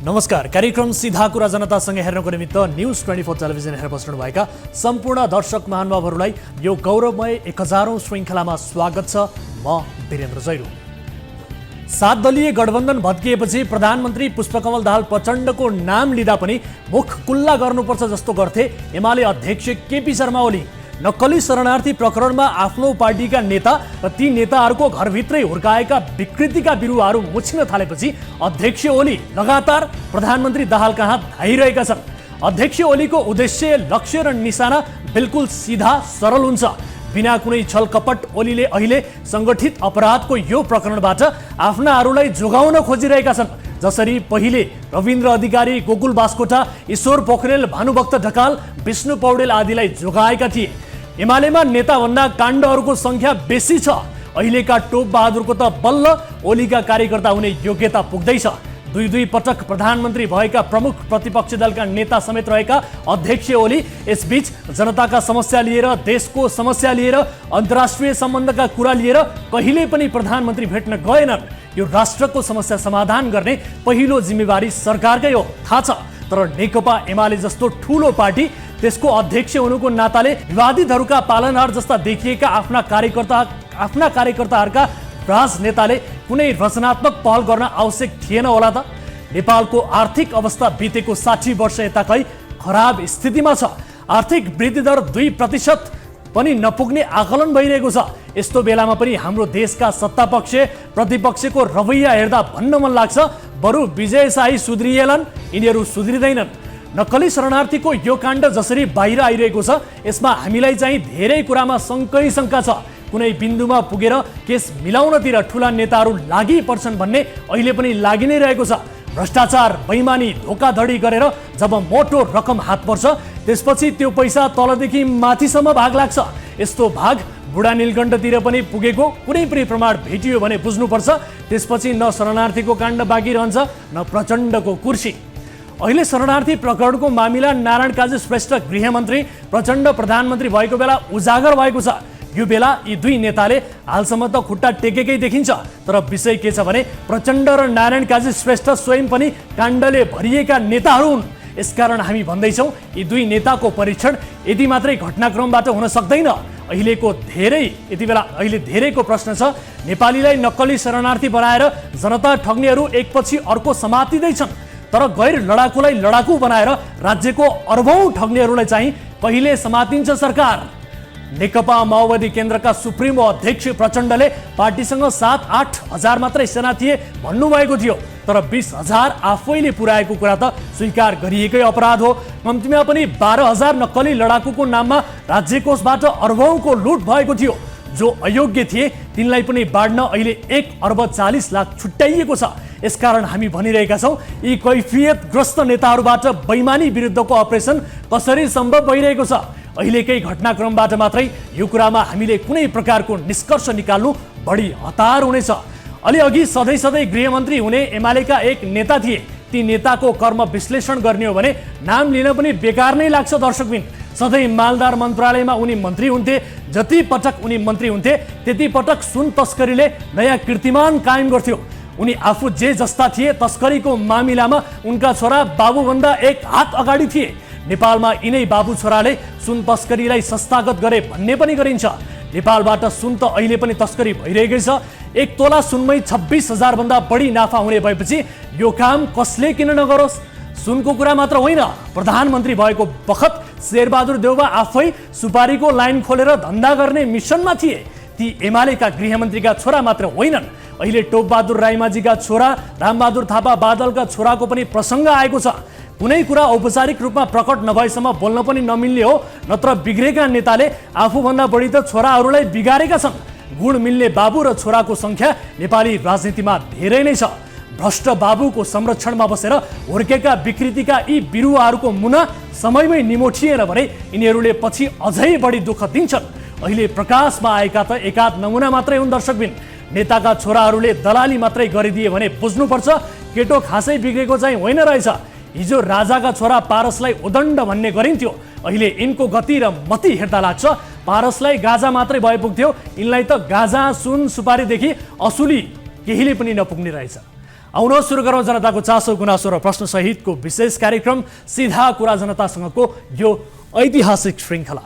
नमस्कार। कार्यक्रम सीधा कुरा जनतासँग हेर्नको निमित्त न्यूज 24 टेलिभिजन हेरेर बस्नुभएका सम्पूर्ण दर्शक महानुभावहरूलाई यो गौरवमय 1000औं श्रृङ्खलामा स्वागत छ। म वीरेन्द्र जैरू। 7 दलीय गठबन्धन भत्किएपछि प्रधानमन्त्री पुष्पकमल दाहाल प्रचण्डको नाम लिँदा पनि मुख खुल्ला गर्नुपर्छ जस्तो गर्थे एमाले अध्यक्ष केपी शर्मा ओली। नक्कली शरणार्थी प्रकरणमा आफ्नो पार्टीका नेता र ती नेताहरूको घरभित्रै हुर्काएका विकृतिका बिरुवाहरू मुछिन थालेपछि अध्यक्ष ओली लगातार प्रधानमन्त्री दाहाल कहाँ धाइरहेका छन्। अध्यक्ष ओलीको उद्देश्य, लक्ष्य र निशाना बिल्कुल सिधा सरल हुन्छ। बिना कुनै छलकपट ओलीले अहिले संगठित अपराधको यो प्रकरणबाट आफ्नाहरूलाई जोगाउन खोजिरहेका छन्। जसरी पहिले रविन्द्र अधिकारी, गोकुल बास्कोटा, ईश्वर पोखरेल, भानुभक्त ढकाल, विष्णु पौडेल आदिलाई जोगाएका थिए। एमालेमा नेताभन्दा काण्डहरूको संख्या बेसी छ। अहिलेका टोप बहादुरको त बल्ल ओलीका कार्यकर्ता हुने योग्यता पुग्दैछ। दुई पटक प्रधानमन्त्री भएका प्रमुख प्रतिपक्षी दलका नेता समेत रहेका अध्यक्ष ओली यसबीच जनताका समस्या लिएर, देशको समस्या लिएर, अन्तर्राष्ट्रिय सम्बन्धका कुरा लिएर कहिले पनि प्रधानमन्त्री भेट्न गएनन्। यो राष्ट्रको समस्या समाधान गर्ने पहिलो जिम्मेवारी सरकारकै हो, थाहा छ। तर नेकपा एमाले जस्तो ठूलो पार्टी, त्यसको अध्यक्ष हुनुको नाताले विवादितहरूका पालनहार जस्ता देखिएका आफ्ना कार्यकर्ताहरूका राजनेताले कुनै रचनात्मक पहल गर्न आवश्यक थिएन होला त। नेपालको आर्थिक अवस्था बितेको 60 वर्ष यताकै खराब स्थितिमा छ। आर्थिक वृद्धि दर 2% पनि नपुग्ने आकलन भइरहेको छ। यस्तो बेलामा पनि हाम्रो देशका सत्तापक्ष प्रतिपक्षको रवैया हेर्दा भन्न मन लाग्छ, बरु विजय शाही सुध्रिएलान्, यिनीहरू सुध्रिँदैनन्। नक्कली शरणार्थीको यो काण्ड जसरी बाहिर आइरहेको छ, यसमा हामीलाई चाहिँ धेरै कुरामा शङ्का छ। कुनै बिन्दुमा पुगेर केस मिलाउनतिर ठुला नेताहरू लागि पर्छन् भन्ने अहिले पनि लागि नै रहेको छ। भ्रष्टाचार, बैमानी, धोकाधडी गरेर जब मोटो रकम हात पर्छ, त्यसपछि त्यो पैसा तलदेखि माथिसम्म भाग लाग्छ। यस्तो भाग बुढा नीलकण्ठतिर पनि पुगेको कुनै पनि प्रमाण भेटियो भने बुझ्नुपर्छ, त्यसपछि न शरणार्थीको काण्ड बाँकी रहन्छ न प्रचण्डको कुर्सी। अहिले शरणार्थी प्रकरणको मामिला नारायण काजी श्रेष्ठ गृहमन्त्री, प्रचण्ड प्रधानमन्त्री भएको बेला उजागर भएको छ। यो बेला यी दुई नेताले हालसम्म त खुट्टा टेकेकै देखिन्छ। तर विषय के छ भने प्रचण्ड र नारायण काजी श्रेष्ठ स्वयं पनि काण्डले भरिएका नेताहरू हुन्। यसकारण हामी भन्दैछौँ, यी दुई नेताको परीक्षण यति मात्रै घटनाक्रमबाट हुन सक्दैन। अहिले धेरैको प्रश्न छ, नेपालीलाई नक्कली शरणार्थी बनाएर जनता ठग्नेहरू एकपछि अर्को समातिँदैछन्, तर गैर लडाकुलाई लडाकु बनाएर राज्यको अर्बौं ठग्नेहरूलाई चाहिँ कहिले समातिन्छ सरकार? नेकपा माओवादी केन्द्रका सुप्रिमो अध्यक्ष प्रचण्डले पार्टीसँग 7-8 हजार मात्रै सेना थिए भन्नुभएको थियो, तर 20,000 आफैले पुर्याएको कुरा त स्वीकार गरिएकै अपराध हो। कम्तीमा पनि 12,000 नक्कली लडाकुको नाममा राज्यकोषबाट अर्बौंको लुट भएको थियो। जो अयोग्य थिए तिनलाई पनि बाँड्न अहिले 1,40,00,00,000 छुट्याइएको छ। यसकारण हामी भनिरहेका छौँ, यी कैफियतग्रस्त नेताहरूबाट बैमानी विरुद्धको अपरेसन कसरी सम्भव भइरहेको छ। अहिलेकै घटनाक्रमबाट मात्रै यो कुरामा हामीले कुनै प्रकारको निष्कर्ष निकाल्नु बढी हतार हुनेछ। अघि सधैँ गृहमन्त्री हुने एमालेका एक नेता थिए। ती नेताको कर्म विश्लेषण गर्ने हो भने नाम लिन पनि बेकार नै लाग्छ दर्शकबिन। सधैँ मालदार मन्त्रालयमा उनी मन्त्री हुन्थे। जति पटक उनी मन्त्री हुन्थे त्यति पटक सुन तस्करीले नयाँ कीर्तिमान कायम गर्थ्यो। उनी आफू जे जस्ता थिए, तस्करीको मामिलामा उनका छोरा बाबुभन्दा एक हात अगाडि थिए। नेपालमा यिनै बाबु छोराले सुन तस्करीलाई संस्थागत गरे भन्ने पनि गरिन्छ। नेपालबाट सुन त अहिले पनि तस्करी भइरहेकै छ। 1 तोला सुनमै 26,000 भन्दा बढी नाफा हुने भएपछि यो काम कसले किन नगरोस्? सुनको कुरा मात्र होइन, प्रधानमन्त्री भएको बखत शेरबहादुर देउवा आफै सुपारीको लाइन खोलेर धन्दा गर्ने मिसनमा थिए। ती एमालेका गृहमन्त्रीका छोरा मात्र होइनन्, अहिले टोपबहादुर राईमाझीका छोरा रामबहादुर थापा बादलका छोराको पनि प्रसङ्ग आएको छ। कुनै कुरा औपचारिक रूपमा प्रकट नभएसम्म बोल्न पनि नमिल्ने हो, नत्र बिग्रेका नेताले आफूभन्दा बढी त छोराहरूलाई बिगारेका छन्। गुण मिल्ने बाबु र छोराको संख्या नेपाली राजनीतिमा धेरै नै छ। भ्रष्ट बाबुको संरक्षणमा बसेर हुर्केका विकृतिका यी बिरुवाहरूको मुना समयमै निमोठिएन भने यिनीहरूले पछि अझै बढी दुःख दिन्छन्। अहिले प्रकाशमा आएका त एकाध नमुना मात्रै हुन् दर्शकबिन। नेताका छोराहरूले दलाली मात्रै गरिदिए भने बुझ्नुपर्छ, केटो खासै बिग्रेको चाहिँ होइन रहेछ। हिजो राजाका छोरा पारसलाई उदण्ड भन्ने गरिन्थ्यो, अहिले यिनको गति र मति हेर्दा लाग्छ पारसलाई गाजा मात्रै भए पुग्थ्यो, यिनलाई त गाजा, सुन, सुपारीदेखि असुली केहीले पनि नपुग्ने रहेछ। आउन सुरु गरौँ जनताको चासो गुनासो र प्रश्न सहितको विशेष कार्यक्रम सीधा कुरा जनतासँगको यो ऐतिहासिक श्रृङ्खला।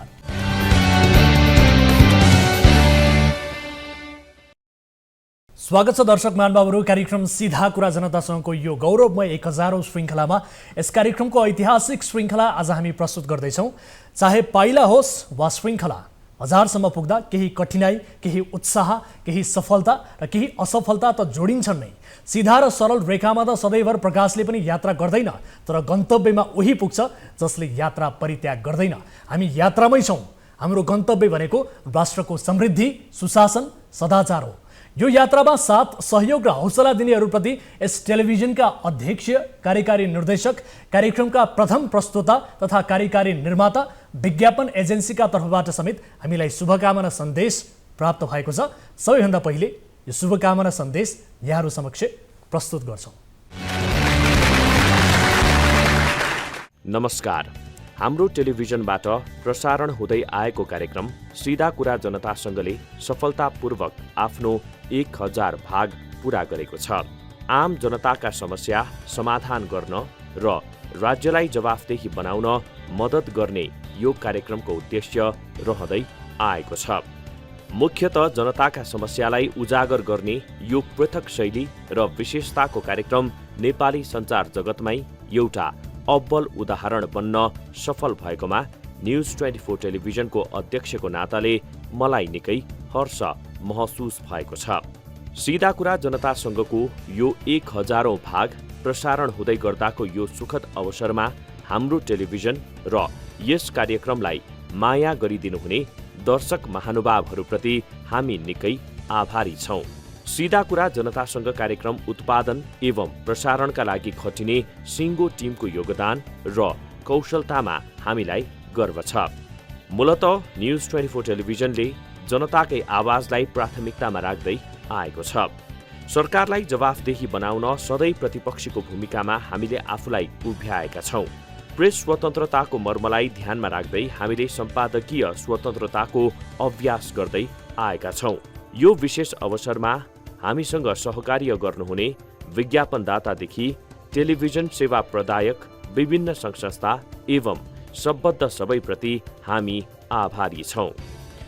स्वागत छ दर्शक महानुभावहरू, कार्यक्रम सीधा कुरा जनतासँगको यो गौरवमय 1000औं श्रृङ्खलामा। यस कार्यक्रमको ऐतिहासिक श्रृङ्खला आज हामी प्रस्तुत गर्दैछौँ। चाहे पाइला होस् वा श्रृङ्खला, हजारसम्म पुग्दा केही कठिनाई, केही उत्साह, केही सफलता र केही असफलता त जोडिन्छन् नै। सिधा र सरल रेखामा त सधैँभर प्रकाशले पनि यात्रा गर्दैन, तर गन्तव्यमा उही पुग्छ जसले यात्रा परित्याग गर्दैन। हामी यात्रामै छौँ। हाम्रो गन्तव्य भनेको राष्ट्रको समृद्धि, सुशासन, सदाचार हो। यो यात्रामा साथ सहयोग र हौसला दिनेहरूप्रति यस टेलिभिजनका अध्यक्ष, कार्यकारी निर्देशक, कार्यक्रमका प्रथम प्रस्तोता तथा कार्यकारी निर्माता, विज्ञापन एजेन्सीका तर्फबाट समेत हामीलाई शुभकामना सन्देश प्राप्त भएको छ। सबैभन्दा पहिले यो शुभकामना सन्देश यहाँहरू समक्ष प्रस्तुत गर्छौँ। नमस्कार। हाम्रो टेलिभिजनबाट प्रसारण हुँदै आएको कार्यक्रम सीधा कुरा जनतासँगले सफलतापूर्वक आफ्नो 1000 भाग पूरा गरेको छ। आम जनताका समस्या समाधान गर्न र राज्यलाई जवाफदेही बनाउन मद्दत गर्ने यो कार्यक्रमको उद्देश्य रहँदै आएको छ। मुख्यतः जनताका समस्यालाई उजागर गर्ने यो पृथक शैली र विशेषताको कार्यक्रम नेपाली सञ्चार जगतमै एउटा अब्बल उदाहरण बन्न सफल भएकोमा न्युज 24 टेलिभिजनको अध्यक्षको नाताले मलाई निकै हर्ष महसुस भएको छ। सीधा कुरा जनतासँगको यो 1000औं भाग प्रसारण हुँदै गर्दाको यो सुखद अवसरमा हाम्रो टेलिभिजन र यस कार्यक्रमलाई माया गरिदिनुहुने दर्शक महानुभावहरूप्रति हामी निकै आभारी छौँ। सीधा कुरा जनतासँग कार्यक्रम उत्पादन एवं प्रसारणका लागि खटिने सिङ्गो टिमको योगदान र कौशलतामा हामीलाई गर्व छ। मूलतः न्युज 24 टेलिभिजनले जनताकै आवाजलाई प्राथमिकतामा राख्दै आएको छ। सरकारलाई जवाफदेही बनाउन सधैँ प्रतिपक्षीको भूमिकामा हामीले आफूलाई उभ्याएका छौँ। प्रेस स्वतन्त्रताको मर्मलाई ध्यानमा राख्दै हामीले सम्पादकीय स्वतन्त्रताको अभ्यास गर्दै आएका छौँ। यो विशेष अवसरमा हामीसँग सहकार्य गर्नुहुने विज्ञापनदातादेखि टेलिभिजन सेवा प्रदायक, विभिन्न सङ्घ-संस्था एवं सम्बद्ध सबैप्रति हामी आभारी छौँ।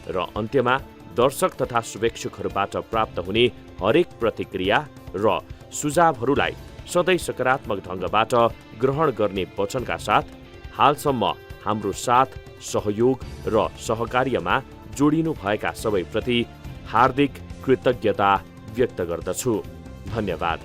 र अन्त्यमा दर्शक तथा शुभेच्छुकहरूबाट प्राप्त हुने हरेक प्रतिक्रिया र सुझावहरूलाई सधैँ सकारात्मक ढङ्गबाट ग्रहण गर्ने वचनका साथ हालसम्म हाम्रो साथ, सहयोग र सहकार्यमा जोडिनुभएका सबैप्रति हार्दिक कृतज्ञता व्यक्त गर्दछु। धन्यवाद।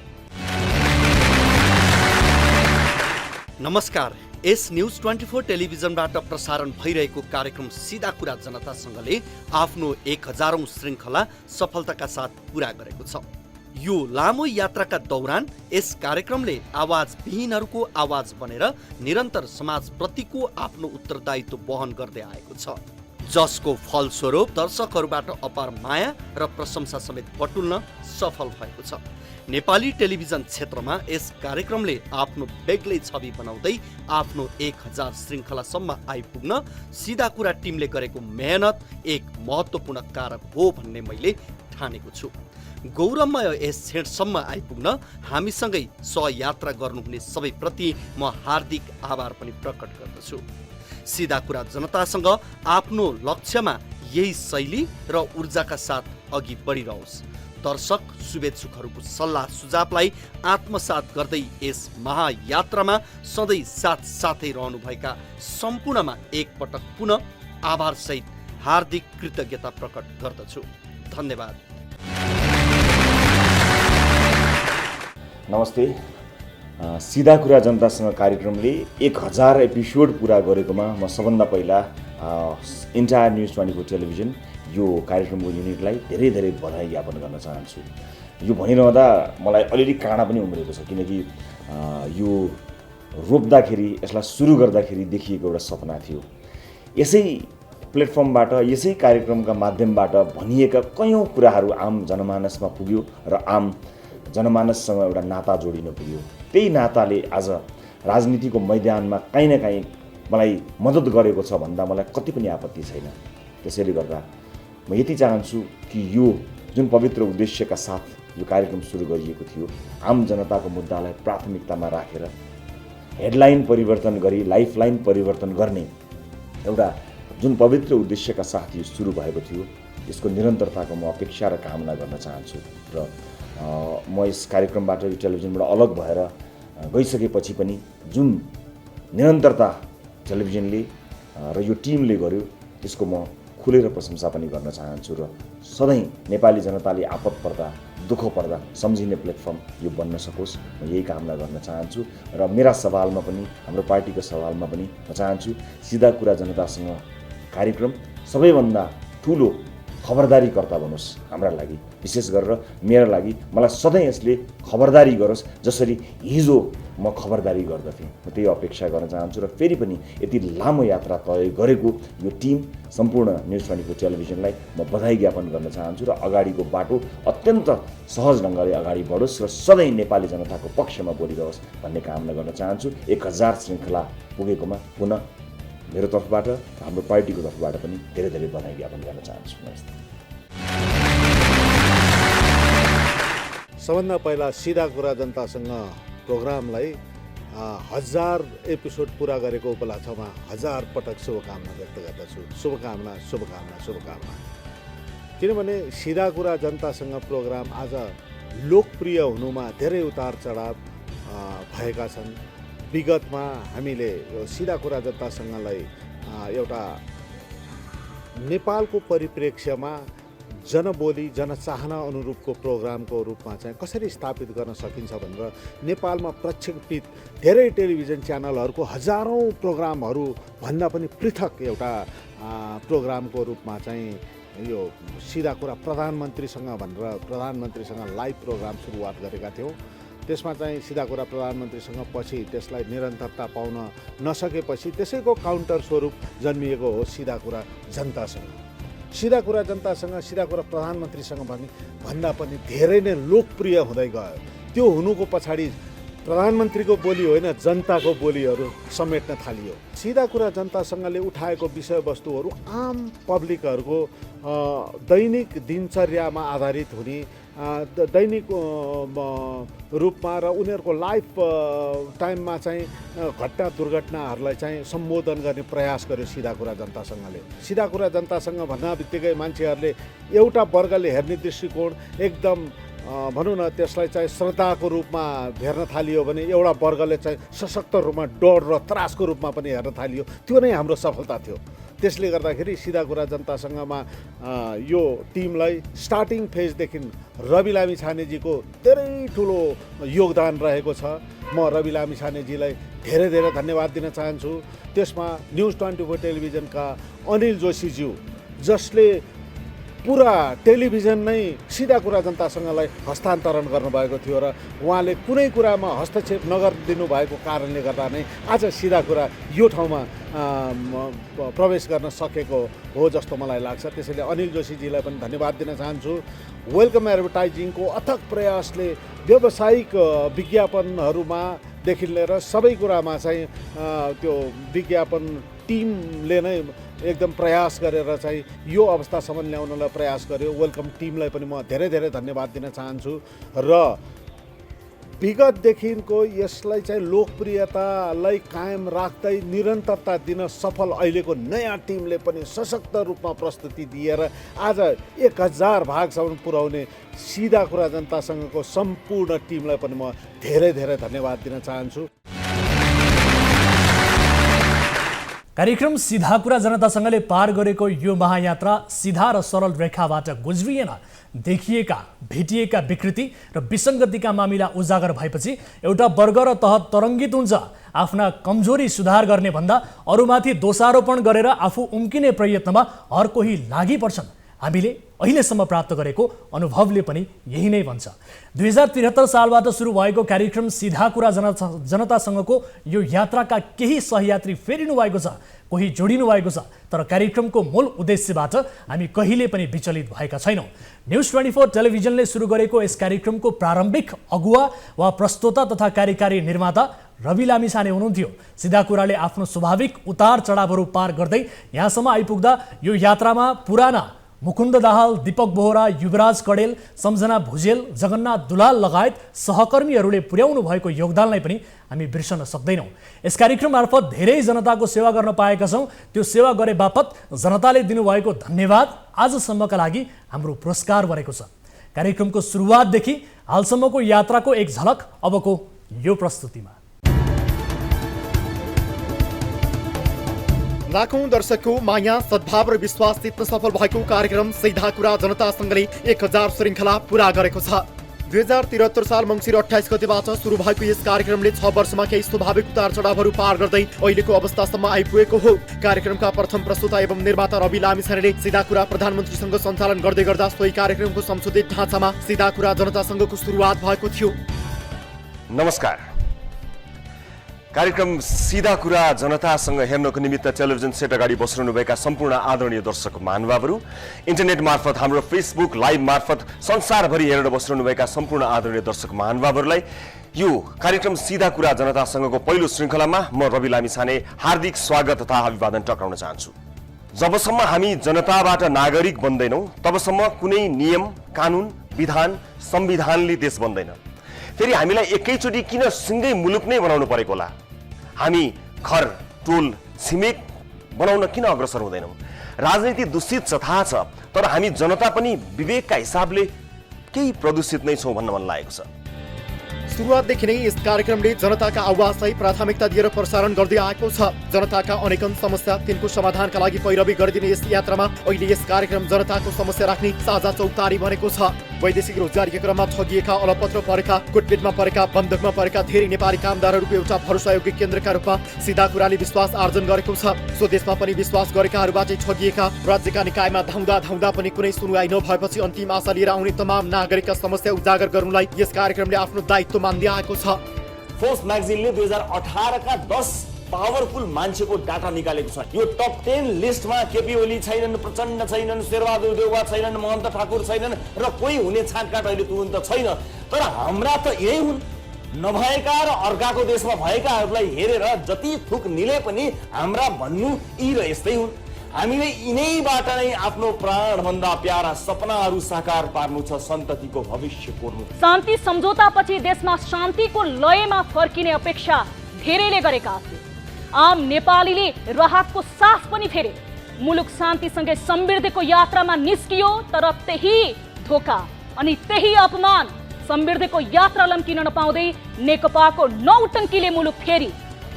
नमस्कार। यस न्युज 24 टेलिभिजनबाट प्रसारण भइरहेको कार्यक्रम सीधा कुरा जनतासँगले आफ्नो 1000औं श्रृङ्खला सफलताका साथ पुरा गरेको छ। यो लामो यात्राका दौरान यस कार्यक्रमले आवाजविहीनहरूको आवाज बनेर निरन्तर समाजप्रतिको आफ्नो उत्तरदायित्व वहन गर्दै आएको छ, जसको फलस्वरूप दर्शकहरूबाट अपार माया र प्रशंसा समेत बटुल्न सफल भएको छ। नेपाली टेलिभिजन क्षेत्रमा यस कार्यक्रमले आफ्नो बेग्लै छवि बनाउँदै आफ्नो 1000 श्रृङ्खलासम्म आइपुग्न सीधा कुरा टिमले गरेको मेहनत एक महत्त्वपूर्ण कारक हो भन्ने मैले ठानेको छु। गौरवमय यस क्षणसम्म आइपुग्न हामीसँगै सहयात्रा गर्नुहुने सबैप्रति म हार्दिक आभार पनि प्रकट गर्दछु। सीधा कुरा जनतासँग आफ्नो लक्ष्यमा यही शैली र ऊर्जाका साथ अघि बढिरहोस्। दर्शक शुभेच्छुकहरूको सल्लाह सुझावलाई आत्मसात गर्दै यस महायात्रामा सधैँ साथै रहनुभएका सम्पूर्णमा एकपटक पुनः आभारसहित हार्दिक कृतज्ञता प्रकट गर्दछु। धन्यवाद। नमस्ते। सीधा कुरा जनतासँग कार्यक्रमले 1000 एपिसोड पुरा गरेकोमा म सबभन्दा पहिला इन्टायर न्युज 24 टेलिभिजन यो कार्यक्रमको युनिटलाई धेरै धेरै बधाई ज्ञापन गर्न चाहन्छु। यो भनिरहँदा मलाई अलिअलि काँडा पनि उम्रेको छ, किनकि यो रोप्दाखेरि, यसलाई सुरु गर्दाखेरि देखिएको एउटा सपना थियो। यसै प्लेटफर्मबाट, यसै कार्यक्रमका माध्यमबाट भनिएका कयौँ कुराहरू आम जनमानसमा पुग्यो र आम जनमानससँग एउटा नाता जोडिन पुग्यो। त्यही नाताले आज राजनीतिको मैदानमा काहीँ न काहीँ मलाई मद्दत गरेको छ भन्दा मलाई कति पनि आपत्ति छैन। त्यसैले गर्दा म यति चाहन्छु कि यो जुन पवित्र उद्देश्यका साथ यो कार्यक्रम सुरु गरिएको थियो। आम जनताको मुद्दालाई प्राथमिकतामा राखेर हेडलाइन परिवर्तन गरी लाइफलाइन परिवर्तन गर्ने एउटा जुन पवित्र उद्देश्यका साथ यो सुरु भएको थियो, यसको निरन्तरताको म अपेक्षा र कामना गर्न चाहन्छु। र म यस कार्यक्रमबाट, यो टेलिभिजनबाट अलग भएर गइसकेपछि पनि जुन निरन्तरता टेलिभिजनले र यो टिमले गर्यो, त्यसको म खुलेर प्रशंसा पनि गर्न चाहन्छु। र सधैँ नेपाली जनताले आपत पर्दा, दुःख पर्दा सम्झिने प्लेटफर्म यो बन्न सकोस्, म यही कामना गर्न चाहन्छु। र मेरा सवालमा पनि, हाम्रो पार्टीको सवालमा पनि म चाहन्छु सिधा कुरा जनतासँग कार्यक्रम सबैभन्दा ठुलो खबरदारीकर्ता बनोस् हाम्रा लागि, विशेष गरेर मेरा लागि। मलाई सधैँ यसले खबरदारी गरोस् जसरी हिजो म खबरदारी गर्दथेँ। म त्यही अपेक्षा गर्न चाहन्छु। र फेरि पनि यति लामो यात्रा तय गरेको यो टिम, सम्पूर्ण न्युज 24 टेलिभिजनलाई म बधाई ज्ञापन गर्न चाहन्छु। र अगाडिको बाटो अत्यन्त सहज ढङ्गले अगाडि बढोस् र सधैँ नेपाली जनताको पक्षमा बोलिरहोस् भन्ने कामना गर्न चाहन्छु। 1000 श्रृङ्खला पुगेकोमा पुनः मेरो तर्फबाट, हाम्रो पार्टीको तर्फबाट पनि धेरै धेरै बधाई ज्ञापन गर्न चाहन्छु। नमस्ते। सबभन्दा पहिला सिधा कुरा जनतासँग प्रोग्रामलाई 1000 एपिसोड पुरा गरेको उपलक्ष्यमा 1000 पटक शुभकामना व्यक्त गर्दछु। शुभकामना, शुभकामना, शुभकामना। किनभने सिधा कुरा जनतासँग प्रोग्राम आज लोकप्रिय हुनुमा धेरै उतार चढाव भएका छन्। विगतमा हामीले यो सिधा कुरा जनतासँगलाई एउटा नेपालको परिप्रेक्ष्यमा जनबोली, जनचाहना अनुरूपको प्रोग्रामको रूपमा चाहिँ कसरी स्थापित गर्न सकिन्छ भनेर नेपालमा प्रक्षेपित धेरै टेलिभिजन च्यानलहरूको हजारौँ प्रोग्रामहरू भन्दा पनि पृथक एउटा प्रोग्रामको रूपमा चाहिँ यो सिधा कुरा प्रधानमन्त्रीसँग भनेर प्रधानमन्त्रीसँग लाइभ प्रोग्राम सुरुवात गरेका थियौँ। त्यसमा चाहिँ सिधा कुरा प्रधानमन्त्रीसँग पछि त्यसलाई निरन्तरता पाउन नसकेपछि त्यसैको काउन्टर स्वरूप जन्मिएको हो सिधा कुरा जनतासँग। सिधा कुरा जनतासँग, सिधा कुरा प्रधानमन्त्रीसँग भन्दा पनि धेरै नै लोकप्रिय हुँदै गयो। त्यो हुनुको पछाडि प्रधानमन्त्रीको बोली होइन, जनताको बोलीहरू समेट्न थालियो। सिधा कुरा जनतासँगले उठाएको विषयवस्तुहरू आम पब्लिकहरूको दैनिक दिनचर्यामा आधारित हुने, दैनिक रूपमा र उनीहरूको लाइफ टाइममा चाहिँ घटना दुर्घटनाहरूलाई चाहिँ सम्बोधन गर्ने प्रयास गर्यो सिधा कुरा जनतासँगले। सिधा कुरा जनतासँग भन्ना बित्तिकै मान्छेहरूले एउटा वर्गले हेर्ने दृष्टिकोण एकदम भनौँ न त्यसलाई चाहिँ श्रद्धाको रूपमा हेर्न थालियो भने एउटा वर्गले चाहिँ सशक्त रूपमा डर र त्रासको रूपमा पनि हेर्न थालियो। त्यो नै हाम्रो सफलता थियो। त्यसले गर्दाखेरि सिधा कुरा जनतासँगमा यो टिमलाई स्टार्टिङ फेजदेखि रवि लामी छानेजीको धेरै ठुलो योगदान रहेको छ। म रवि लामी छानेजीलाई धेरै धेरै धन्यवाद दिन चाहन्छु। त्यसमा न्युज 24 टेलिभिजनका अनिल जोशीज्यू, जसले पुरा टेलिभिजन नै सिधा कुरा जनतासँगलाई हस्तान्तरण गर्नुभएको थियो र उहाँले कुनै कुरामा हस्तक्षेप नगरिदिनु भएको कारणले गर्दा नै आज सिधा कुरा यो ठाउँमा प्रवेश गर्न सकेको हो जस्तो मलाई लाग्छ। त्यसैले अनिल जोशीजीलाई पनि धन्यवाद दिन चाहन्छु। वेलकम एडभर्टाइजिङको अथक प्रयासले व्यावसायिक विज्ञापनहरूमा देखि लिएर सबै कुरामा चाहिँ त्यो विज्ञापन टिमले नै एकदम प्रयास गरेर चाहिँ यो अवस्थासम्म ल्याउनलाई प्रयास गर्यो। वेलकम टिमलाई पनि म धेरै धेरै धन्यवाद दिन चाहन्छु। र विगतदेखिको यसलाई चाहिँ लोकप्रियतालाई कायम राख्दै निरन्तरता दिन सफल अहिलेको नयाँ टिमले पनि सशक्त रूपमा प्रस्तुति दिएर आज 1000 भागसम्म पुर्याउने सिधा कुरा जनतासँगको सम्पूर्ण टिमलाई पनि म धेरै धेरै धन्यवाद दिन चाहन्छु। कार्यक्रम सिधा कुरा जनतासँगले पार गरेको यो महायात्रा सिधा र सरल रेखाबाट गुज्रिएन। देखिएका, भेटिएका विकृति र विसङ्गतिका मामिला उजागर भएपछि एउटा वर्ग र तह तरङ्गित हुन्छ। आफ्ना कमजोरी सुधार गर्ने भन्दा अरूमाथि दोषारोपण गरेर आफू उम्किने प्रयत्नमा हर कोही लागि पर्छन्। हामीले अहिलेसम्म प्राप्त गरेको अनुभवले पनि यही नै भन्छ। 2073 सालबाट सुरु भएको कार्यक्रम सिधा कुरा जनतासँगको यो यात्राका केही सहयात्री फेरिनु भएको छ, कोही जोडिनु भएको छ, तर कार्यक्रमको मूल उद्देश्यबाट हामी कहिले पनि विचलित भएका छैनौँ। न्युज 24 टेलिभिजनले सुरु गरेको यस कार्यक्रमको प्रारम्भिक अगुवा वा प्रस्तोता तथा कार्यकारी निर्माता रवि लामी छाने हुनुहुन्थ्यो। सिधा कुराले आफ्नो स्वाभाविक उतार चढावहरू पार गर्दै यहाँसम्म आइपुग्दा यो यात्रामा पुराना मुकुन्द दाहाल, दीपक बोहरा, युवराज कडेल, सम्झना भुजेल, जगन्नाथ दुलाल लगायत सहकर्मीहरूले पुर्याउनु भएको योगदानलाई पनि हामी बिर्सन सक्दैनौँ। यस कार्यक्रम मार्फत धेरै जनताको सेवा गर्न पाएका छौँ। त्यो सेवा गरे बापत जनताले दिनुभएको धन्यवाद आजसम्मका लागि हाम्रो पुरस्कार बनेको छ। कार्यक्रमको सुरुवातदेखि हालसम्मको यात्राको एक झलक अबको यो प्रस्तुतिमा। लाखौं दर्शकको माया, सद्भाव र विश्वास जित्न सफल भएको कार्यक्रम सीधा कुरा जनतासँगले 1000 श्रृङ्खला पूरा गरेको छ। 2073 साल मङ्सिर 28 गतेबाट सुरु भएको यस कार्यक्रमले 6 वर्षमा केही स्वाभाविक उतार चढावहरू पार गर्दै अहिलेको अवस्थासम्म आइपुगेको हो। कार्यक्रमका प्रथम प्रस्तुता एवं निर्माता रवि लामिछानेले सीधा कुरा प्रधानमन्त्रीसँग सञ्चालन गर्दै गर्दा सोही कार्यक्रमको संशोधित ढाँचामा सीधा कुरा जनतासँगको सुरुवात भएको थियो। नमस्कार। कार्यक्रम सीधा कुरा जनतासँग हेर्नको निमित्त टेलिभिजन सेट अगाडि बस्नुहुनुभएका सम्पूर्ण आदरणीय दर्शक महानुभावहरू, इन्टरनेट मार्फत हाम्रो फेसबुक लाइभ मार्फत संसारभरि हेरेर बस्नुहुनुभएका सम्पूर्ण आदरणीय दर्शक महानुभावहरूलाई यो कार्यक्रम सीधा कुरा जनतासँगको पहिलो श्रृङ्खलामा म रवि लामिछाने हार्दिक स्वागत तथा अभिवादन टक्राउन चाहन्छु। जबसम्म हामी जनताबाट नागरिक बन्दैनौँ तबसम्म कुनै नियम, कानुन, विधान, संविधानले देश बन्दैन। फेरि हामीलाई एकैचोटि किन सिङ्गै मुलुक नै बनाउनु परेको होला? हामी घर, टोल, छिमेक बनाउन किन अग्रसर हुँदैनौँ? राजनीति दूषित छ थाहा छ, तर हामी जनता पनि विवेकका हिसाबले केही प्रदूषित नै छौँ भन्न मन लागेको छ। सुरुवातदेखि नै यस कार्यक्रमले जनताका आवाजलाई प्राथमिकता दिएर प्रसारण गर्दै आएको छ। जनताका अनेकन समस्या, तिनको समाधानका लागि पैरवी गरिदिने यस यात्रामा अहिले यस कार्यक्रम जनताको समस्या राख्ने साझा चौतारी बनेको छ। वैदेशिक रोजगारीका क्रममा ठगिएका, अलपत्र परेका, कुटपिटमा परेका, बन्धकमा परेका धेरै नेपाली कामदारहरूको एउटा भरोसायोग्य केन्द्रका रूपमा सीधा कुराले विश्वास आर्जन गरेको छ। स्वदेशमा पनि विश्वास गरेकाहरूबाटै ठगिएका, राज्यका निकायमा धाउँदा धाउँदा पनि कुनै सुनवाई नभएपछि अन्तिम आशा लिएर आउने तमाम नागरिकका समस्या उजागर गर्नलाई यस कार्यक्रमले आफ्नो दायित्व मान्दै आएको छ। फोर्स म्यागजिनले 2018 का 10 पावरफुल मान्छेको डाटा निकालेको छ। यो टप 10 लिस्टमा केपी ओली छैनन्, प्रचण्ड छैनन्, शेरबहादुर देउवा छैनन्, महन्त ठाकुर छैनन् र कोही हुने छाँटकाट अहिले तुरुन्त छैन। तर हाम्रा त यही हुन्, नभएका र अर्काको देशमा भएकाहरूलाई हेरेर जति थुक निले पनि हाम्रा भन्नु यी र यस्तै हुन्। हामीले यिनैबाट नै आफ्नो प्राणभन्दा प्यारा सपनाहरू साकार पार्नु छ, सन्ततिको भविष्य कोर्नु। शान्ति सम्झौतापछि देशमा शान्तिको लयमा फर्किने अपेक्षा धेरैले गरेका थिए। आम नेपालीले राहतको सास पनि फेरे। मुलुक शान्तिसँगै समृद्धिको यात्रामा निस्कियो, तर त्यही धोका अनि त्यही अपमान समृद्धिको यात्रा लम्किन नपाउँदै नेकपाको नौटङ्कीले मुलुक फेरि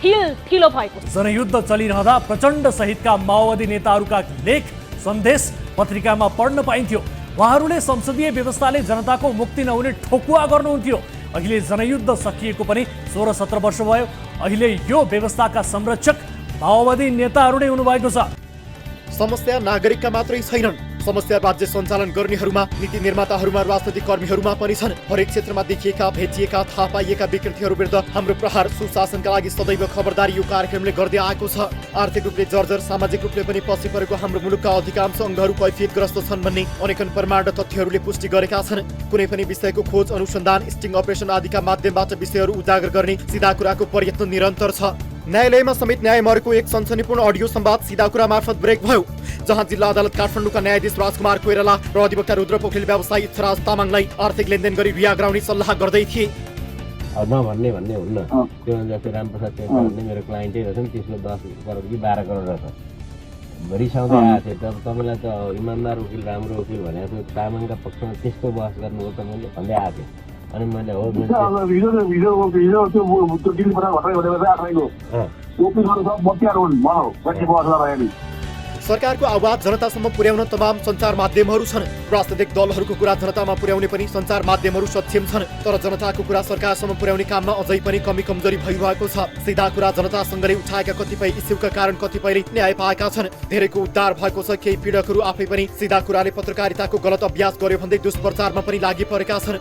ठिलो भएको छ। जनयुद्ध चलिरहँदा प्रचण्ड सहितका माओवादी नेताहरूका लेख, सन्देश पत्रिकामा पढ्न पाइन्थ्यो। उहाँहरूले संसदीय व्यवस्थाले जनताको मुक्ति नहुने ठोकुवा गर्नुहुन्थ्यो। अहिले जनयुद्ध सकिएको पनि 16-17 वर्ष भयो। अहिले यो व्यवस्थाका संरक्षक माओवादी नेताहरू नै हुनुभएको छ। समस्या नागरिकका मात्रै छैनन्, समस्या राज्य सञ्चालन गर्नेहरूमा, नीति निर्माताहरूमा, राजनैतिक कर्मीहरूमा पनि छन्। हरेक क्षेत्रमा देखिएका, भेटिएका, थाहा पाइएका विकृतिहरू विरुद्ध हाम्रो प्रहार सुशासनका लागि सदैव खबरदारी यो कार्यक्रमले गर्दै आएको छ। आर्थिक रूपले जर्जर, सामाजिक रूपले पनि पछि परेको हाम्रो मुलुकका अधिकांश अङ्गहरू कैफियतग्रस्त छन् भन्ने अनेकन प्रमाण र तथ्यहरूले पुष्टि गरेका छन्। कुनै पनि विषयको खोज, अनुसन्धान, स्टिङ अपरेसन आदिका माध्यमबाट विषयहरू उजागर गर्ने सीधा कुराको प्रयत्न निरन्तर छ। न्यायालयमा समेत न्यायमर्गको एक सनसनीपूर्ण अडियो संवाद सीधा कुरा मार्फत ब्रेक भयो, जहाँ जिल्ला अदालत काठमाडौँका न्यायाधीश राजकुमार कोइराला र अधिवक्ता रुद्र पोखरेल व्यवसायी इच्छराज तामाङलाई आर्थिक लेनदेन गरी रिहा गराउने सल्लाह गर्दै थिए। नभन्ने भन्ने हुन्न, त्यो जस्तै रामप्रसाद चेतना भन्ने मेरो क्लाइन्टै रहेछ नि, त्यसको 10 करोड कि 12 करोड रहेछ। रिसाउँदै आएको थिएँ, तब तपाईँलाई त इमान्दार वकिल, राम्रो वकिल भनेको थियो, तामाङका पक्षमा त्यस्तो बहस गर्नुभयो त मैले भन्दै आएको थिएँ। अनि मैले हो सरकारको आवाज जनतासम्म पुर्याउन तमाम सञ्चार माध्यमहरू छन्। राजनैतिक दलहरूको कुरा जनतामा पुर्याउने पनि सञ्चार माध्यमहरू सक्षम छन्, तर जनताको कुरा सरकारसम्म पुर्याउने काममा अझै पनि कमजोरी भइरहेको छ। सीधा कुरा जनतासँगले उठाएका कतिपय इस्युका कारण कतिपयले न्याय पाएका छन्। धेरैको उद्धार भएको छ। केही पीडकहरू आफै पनि सीधा कुराले पत्रकारिताको गलत अभ्यास गर्यो भन्दै दुष्प्रचारमा पनि लागि परेका छन्।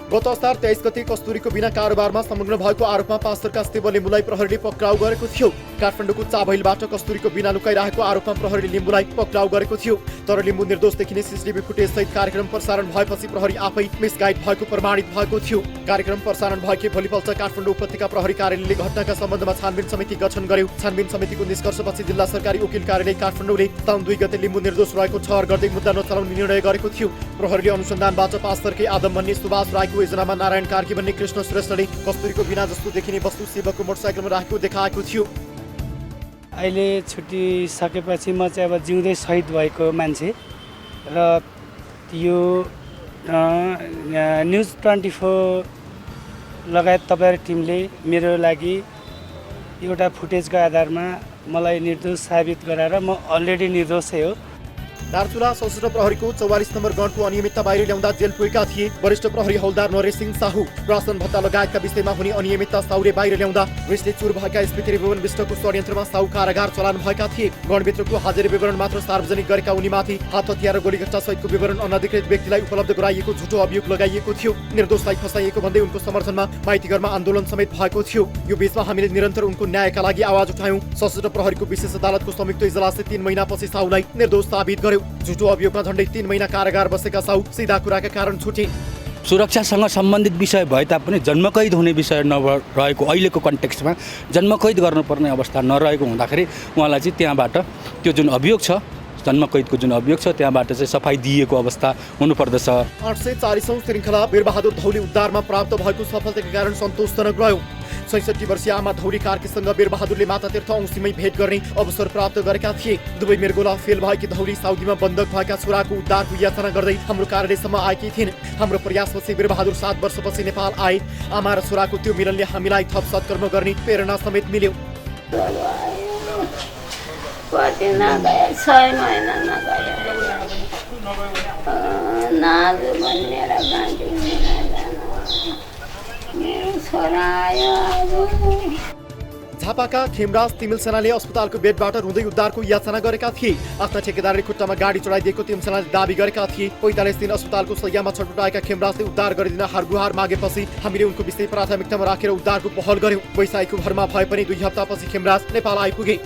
गत असार 23 गते कस्तुरीको बिना कारोबारमा संलग्न भएको आरोपमा 5 सरका स्टेबल लिम्बुलाई प्रहरीले पक्राउ गरेको थियो। काठमाडौँको चाबहिलबाट कस्तुरीको बिना लुकाइरहेको आरोपमा प्रहरीले लिम्बूलाई पक्राउ गरेको थियो, तर लिम्बू निर्दोष देखिने सीसीटीभी फुटेज सहित कार्यक्रम प्रसारण भएपछि प्रहरी आफै मिसगाइड भएको प्रमाणित भएको थियो। कार्यक्रम प्रसारण भएकै भोलिपल्ट काठमाडौँ उपत्यका प्रहरी कार्यालयले घटनाका सम्बन्धमा छानबिन समिति गठन गर्यो। छानबिन समितिको निष्कर्षपछि जिल्ला सरकारी वकिल कार्यालय काठमाडौँले साउन 2 गते लिम्बू निर्दोष रहेको ठहर गर्दै मुद्दा नचलाउने निर्णय गरेको थियो। प्रहरीले अनुसन्धानबाट पाँचतर्फे आदम भन्ने सुभाष राईको योजनामा नारायण कार्की भन्ने कृष्ण श्रेष्ठले कस्तुरीको बिना जस्तो देखिने वस्तु शिवको मोटरसाइकलमा राखेको देखाएको थियो। अहिले छुटिसकेपछि म चाहिँ अब जिउँदै शहीद भएको मान्छे र यो न्युज 24 लगायत तपाईँहरू टिमले मेरो लागि एउटा फुटेजको आधारमा मलाई निर्दोष साबित गराएर म अलरेडी निर्दोषै हो। दार्चुला सशस्त्र प्रहरीको 44 नम्बर गणको अनियमितता बाहिर ल्याउँदा जेल पुगेका थिए वरिष्ठ प्रहरी हौलदार नरेश सिंह साहू। राशन भत्ता लगायतका विषयमा हुने अनियमितता साहुले बाहिर ल्याउँदा रिसले चुर भएका एसपी त्रिभुवन विष्टको षड्यन्त्रमा साहू कारागार चलाउनु भएका थिए। गणभित्रको हाजिरी विवरण मात्र सार्वजनिक गरेका उनीमाथि हात हतियार र गोलीघट्टा सहितको विवरण अनधिकृत व्यक्तिलाई उपलब्ध गराइएको झुटो अभियोग लगाइएको थियो। निर्दोषलाई फसाइएको भन्दै उनको समर्थनमा माइतीघरमा आन्दोलन समेत भएको थियो। यो बीचमा हामीले निरन्तर उनको न्यायका लागि आवाज उठायौं। सशस्त्र प्रहरीको विशेष अदालतको संयुक्त इजलासले 3 महिनापछि साहुलाई निर्दोष साबित गर्यो। झुटो अभियोगमा झण्डै 3 महिना कारागार बसेका साहू सिधा कुराका कारण छुटे। सुरक्षासँग सम्बन्धित विषय भए तापनि जन्मकैद हुने विषय नरहेको अहिलेको कन्टेक्स्टमा जन्मकैद गर्नुपर्ने अवस्था नरहेको हुँदाखेरि उहाँलाई चाहिँ त्यहाँबाट त्यो जुन अभियोग छ जन्मकैदको जुन अभियोग छ त्यहाँबाट चाहिँ सफाई दिएको अवस्था हुनुपर्दछ। 840औं श्रृङ्खला वीरबहादुर धौली उद्धारमा प्राप्त भएको सफलताका कारण सन्तोषजनक रह्यो। 66 वर्षीय आमा धौली कार्कीसँग वीरबहादुरले माता तीर्थ औँसीमै भेट गर्ने अवसर प्राप्त गरेका थिए। दुवै मृगौला फेल भएकी धौली साउदीमा बन्धक भएका छोराको उद्धारको याचना गर्दै हाम्रो कार्यालयसम्म आएकी थिइन्। हाम्रो प्रयासपछि वीरबहादुर 7 वर्षपछि नेपाल आए। आमा र छोराको त्यो मिलनले हामीलाई थप सत्कर्म गर्ने प्रेरणा समेत मिल्यो। 6 महिना झापाका खेमराज तिमिल सेनाले अस्पतालको बेडबाट रुँदै उद्धारको याचना गरेका थिए। आफ्ना ठेकेदारले खुट्टामा गाडी चढाइदिएको तिमिल सेनाले दाबी गरेका थिए। 45 दिन अस्पतालको शय्यामा छटपटाएका खेमराजले उद्धार गरिदिन हारगुहार मागेपछि हामीले उनको विषय प्राथमिकतामा राखेर उद्धारको पहल गर्यौं। वैशाखको भरमा भए पनि 2 हप्तापछि खेमराज नेपाल आइपुगे।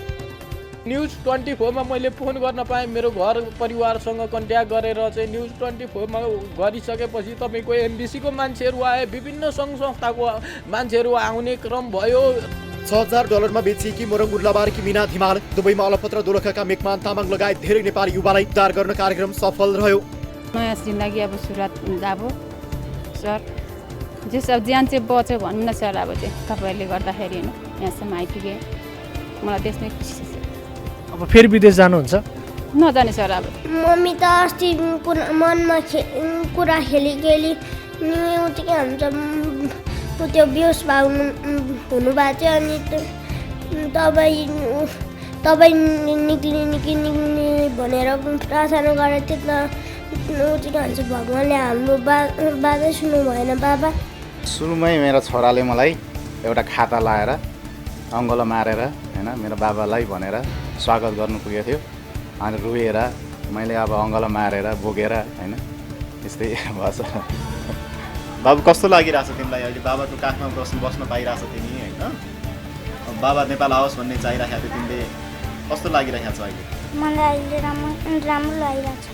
न्युज 24 मा मैले फोन गर्न पाएँ। मेरो घर परिवारसँग कन्ट्याक्ट गरेर चाहिँ न्युज 24 मा गरिसकेपछि तपाईँको एमबिसीको मान्छेहरू आए, विभिन्न सङ्घ संस्थाको मान्छेहरू आउने क्रम भयो। $6000 बेचिएकी मोरङ उर्लाबारकी मिना धिमाल, दुबईमा अलपत्र दोलखाका मेकमान तामाङ लगायत धेरै नेपाली युवालाई उद्धार गर्न कार्यक्रम सफल रह्यो। नयाँ जिन्दगी अब सुरुवात अब सर जे सब ज्यान चाहिँ बच्यो भन्नु न सर। अब चाहिँ तपाईँहरूले गर्दाखेरि होइन यहाँसम्म आइपुगेँ, मलाई त्यसमै खुसी छ। अब फेरि विदेश जानुहुन्छ? नजाने सर। अब मम्मी त अस्ति मनमा कुरा खेली के हुन्छ त्यो बेहोस हुनुभएको थियो। अनि तपाईँ निक्लिने भनेर प्रार्थना गरेको थियो। के भन्छ भगवान्ले हाम्रो बाधै सुन्नु भएन बाबा। सुरुमै मेरो छोराले मलाई एउटा खाता लाएर अङ्गलो मारेर होइन मेरो बाबालाई भनेर स्वागत गर्नु पुगेको थियो। अनि रोएर मैले अब अङ्गलो मारेर बोकेर होइन यस्तै भएछ। बाबु कस्तो लागिरहेछ तिमीलाई अहिले? बाबाको काखमा बस्न पाइरहेछ तिमी होइन? बाबा नेपाल आओस् भन्ने चाहिरहेको थियो तिमीले, कस्तो लागिरहेको छ अहिले? मलाई अहिले राम्रो लागिरहेछ।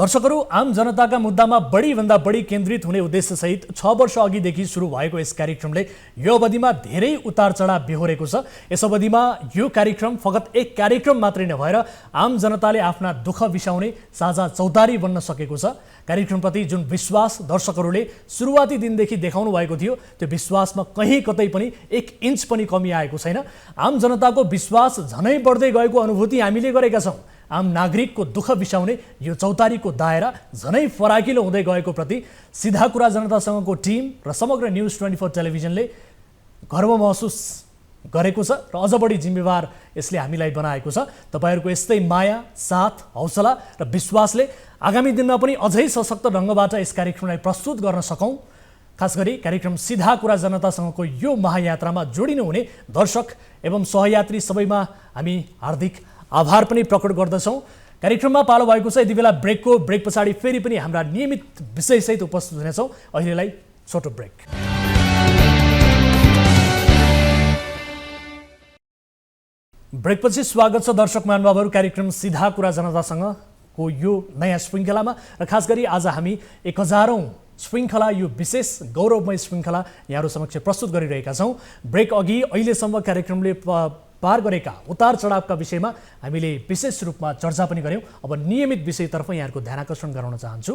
दर्शकहरू, आम जनताका मुद्दामा बढीभन्दा बढी केन्द्रित हुने उद्देश्यसहित 6 वर्ष अघिदेखि सुरु भएको यस कार्यक्रमले यो अवधिमा धेरै उतार चढाव बेहोरेको छ। यस अवधिमा यो कार्यक्रम फगत एक कार्यक्रम मात्रै नभएर आम जनताले आफ्ना दुःख बिसाउने साझा चौतारी बन्न सकेको छ। कार्यक्रमप्रति जुन विश्वास दर्शकहरूले सुरुवाती दिनदेखि देखाउनु भएको थियो त्यो विश्वासमा कहीँ कतै पनि 1 इन्च पनि कमी आएको छैन। आम जनताको विश्वास झनै बढ्दै गएको अनुभूति हामीले गरेका छौँ। आम नागरिकको दुःख बिसाउने यो चौतारीको दायरा झनै फराकिलो हुँदै गएको प्रति सिधा कुरा जनतासँगको टिम र समग्र न्युज 24 टेलिभिजनले गर्व महसुस गरेको छ र अझ बढी जिम्मेवार यसले हामीलाई बनाएको छ। तपाईँहरूको यस्तै माया, साथ, हौसला र विश्वासले आगामी दिनमा पनि अझै सशक्त ढङ्गबाट यस कार्यक्रमलाई प्रस्तुत गर्न सकौँ। खास गरी कार्यक्रम सिधा कुरा जनतासँगको यो महायात्रामा जोडिनुहुने दर्शक एवं सहयात्री सबैमा हामी हार्दिक आभार पनि प्रकट गर्दछौँ। कार्यक्रममा पालो भएको छ। यति बेला ब्रेक पछाडि फेरि पनि हाम्रा नियमित विषयसहित उपस्थित हुनेछौँ। अहिलेलाई छोटो ब्रेक। ब्रेकपछि स्वागत छ दर्शक महानुभावहरू कार्यक्रम सीधा कुरा जनतासँगको यो नयाँ श्रृङ्खलामा र खास गरी आज हामी 1000औं श्रृङ्खला यो विशेष गौरवमय श्रृङ्खला यहाँहरू समक्ष प्रस्तुत गरिरहेका छौँ। ब्रेक अघि अहिलेसम्म कार्यक्रमले पार गरेका उतार चढावका विषयमा हामीले विशेष रूपमा चर्चा पनि गऱ्यौँ। अब नियमित विषयतर्फ यहाँहरूको ध्यान आकर्षण गराउन चाहन्छु।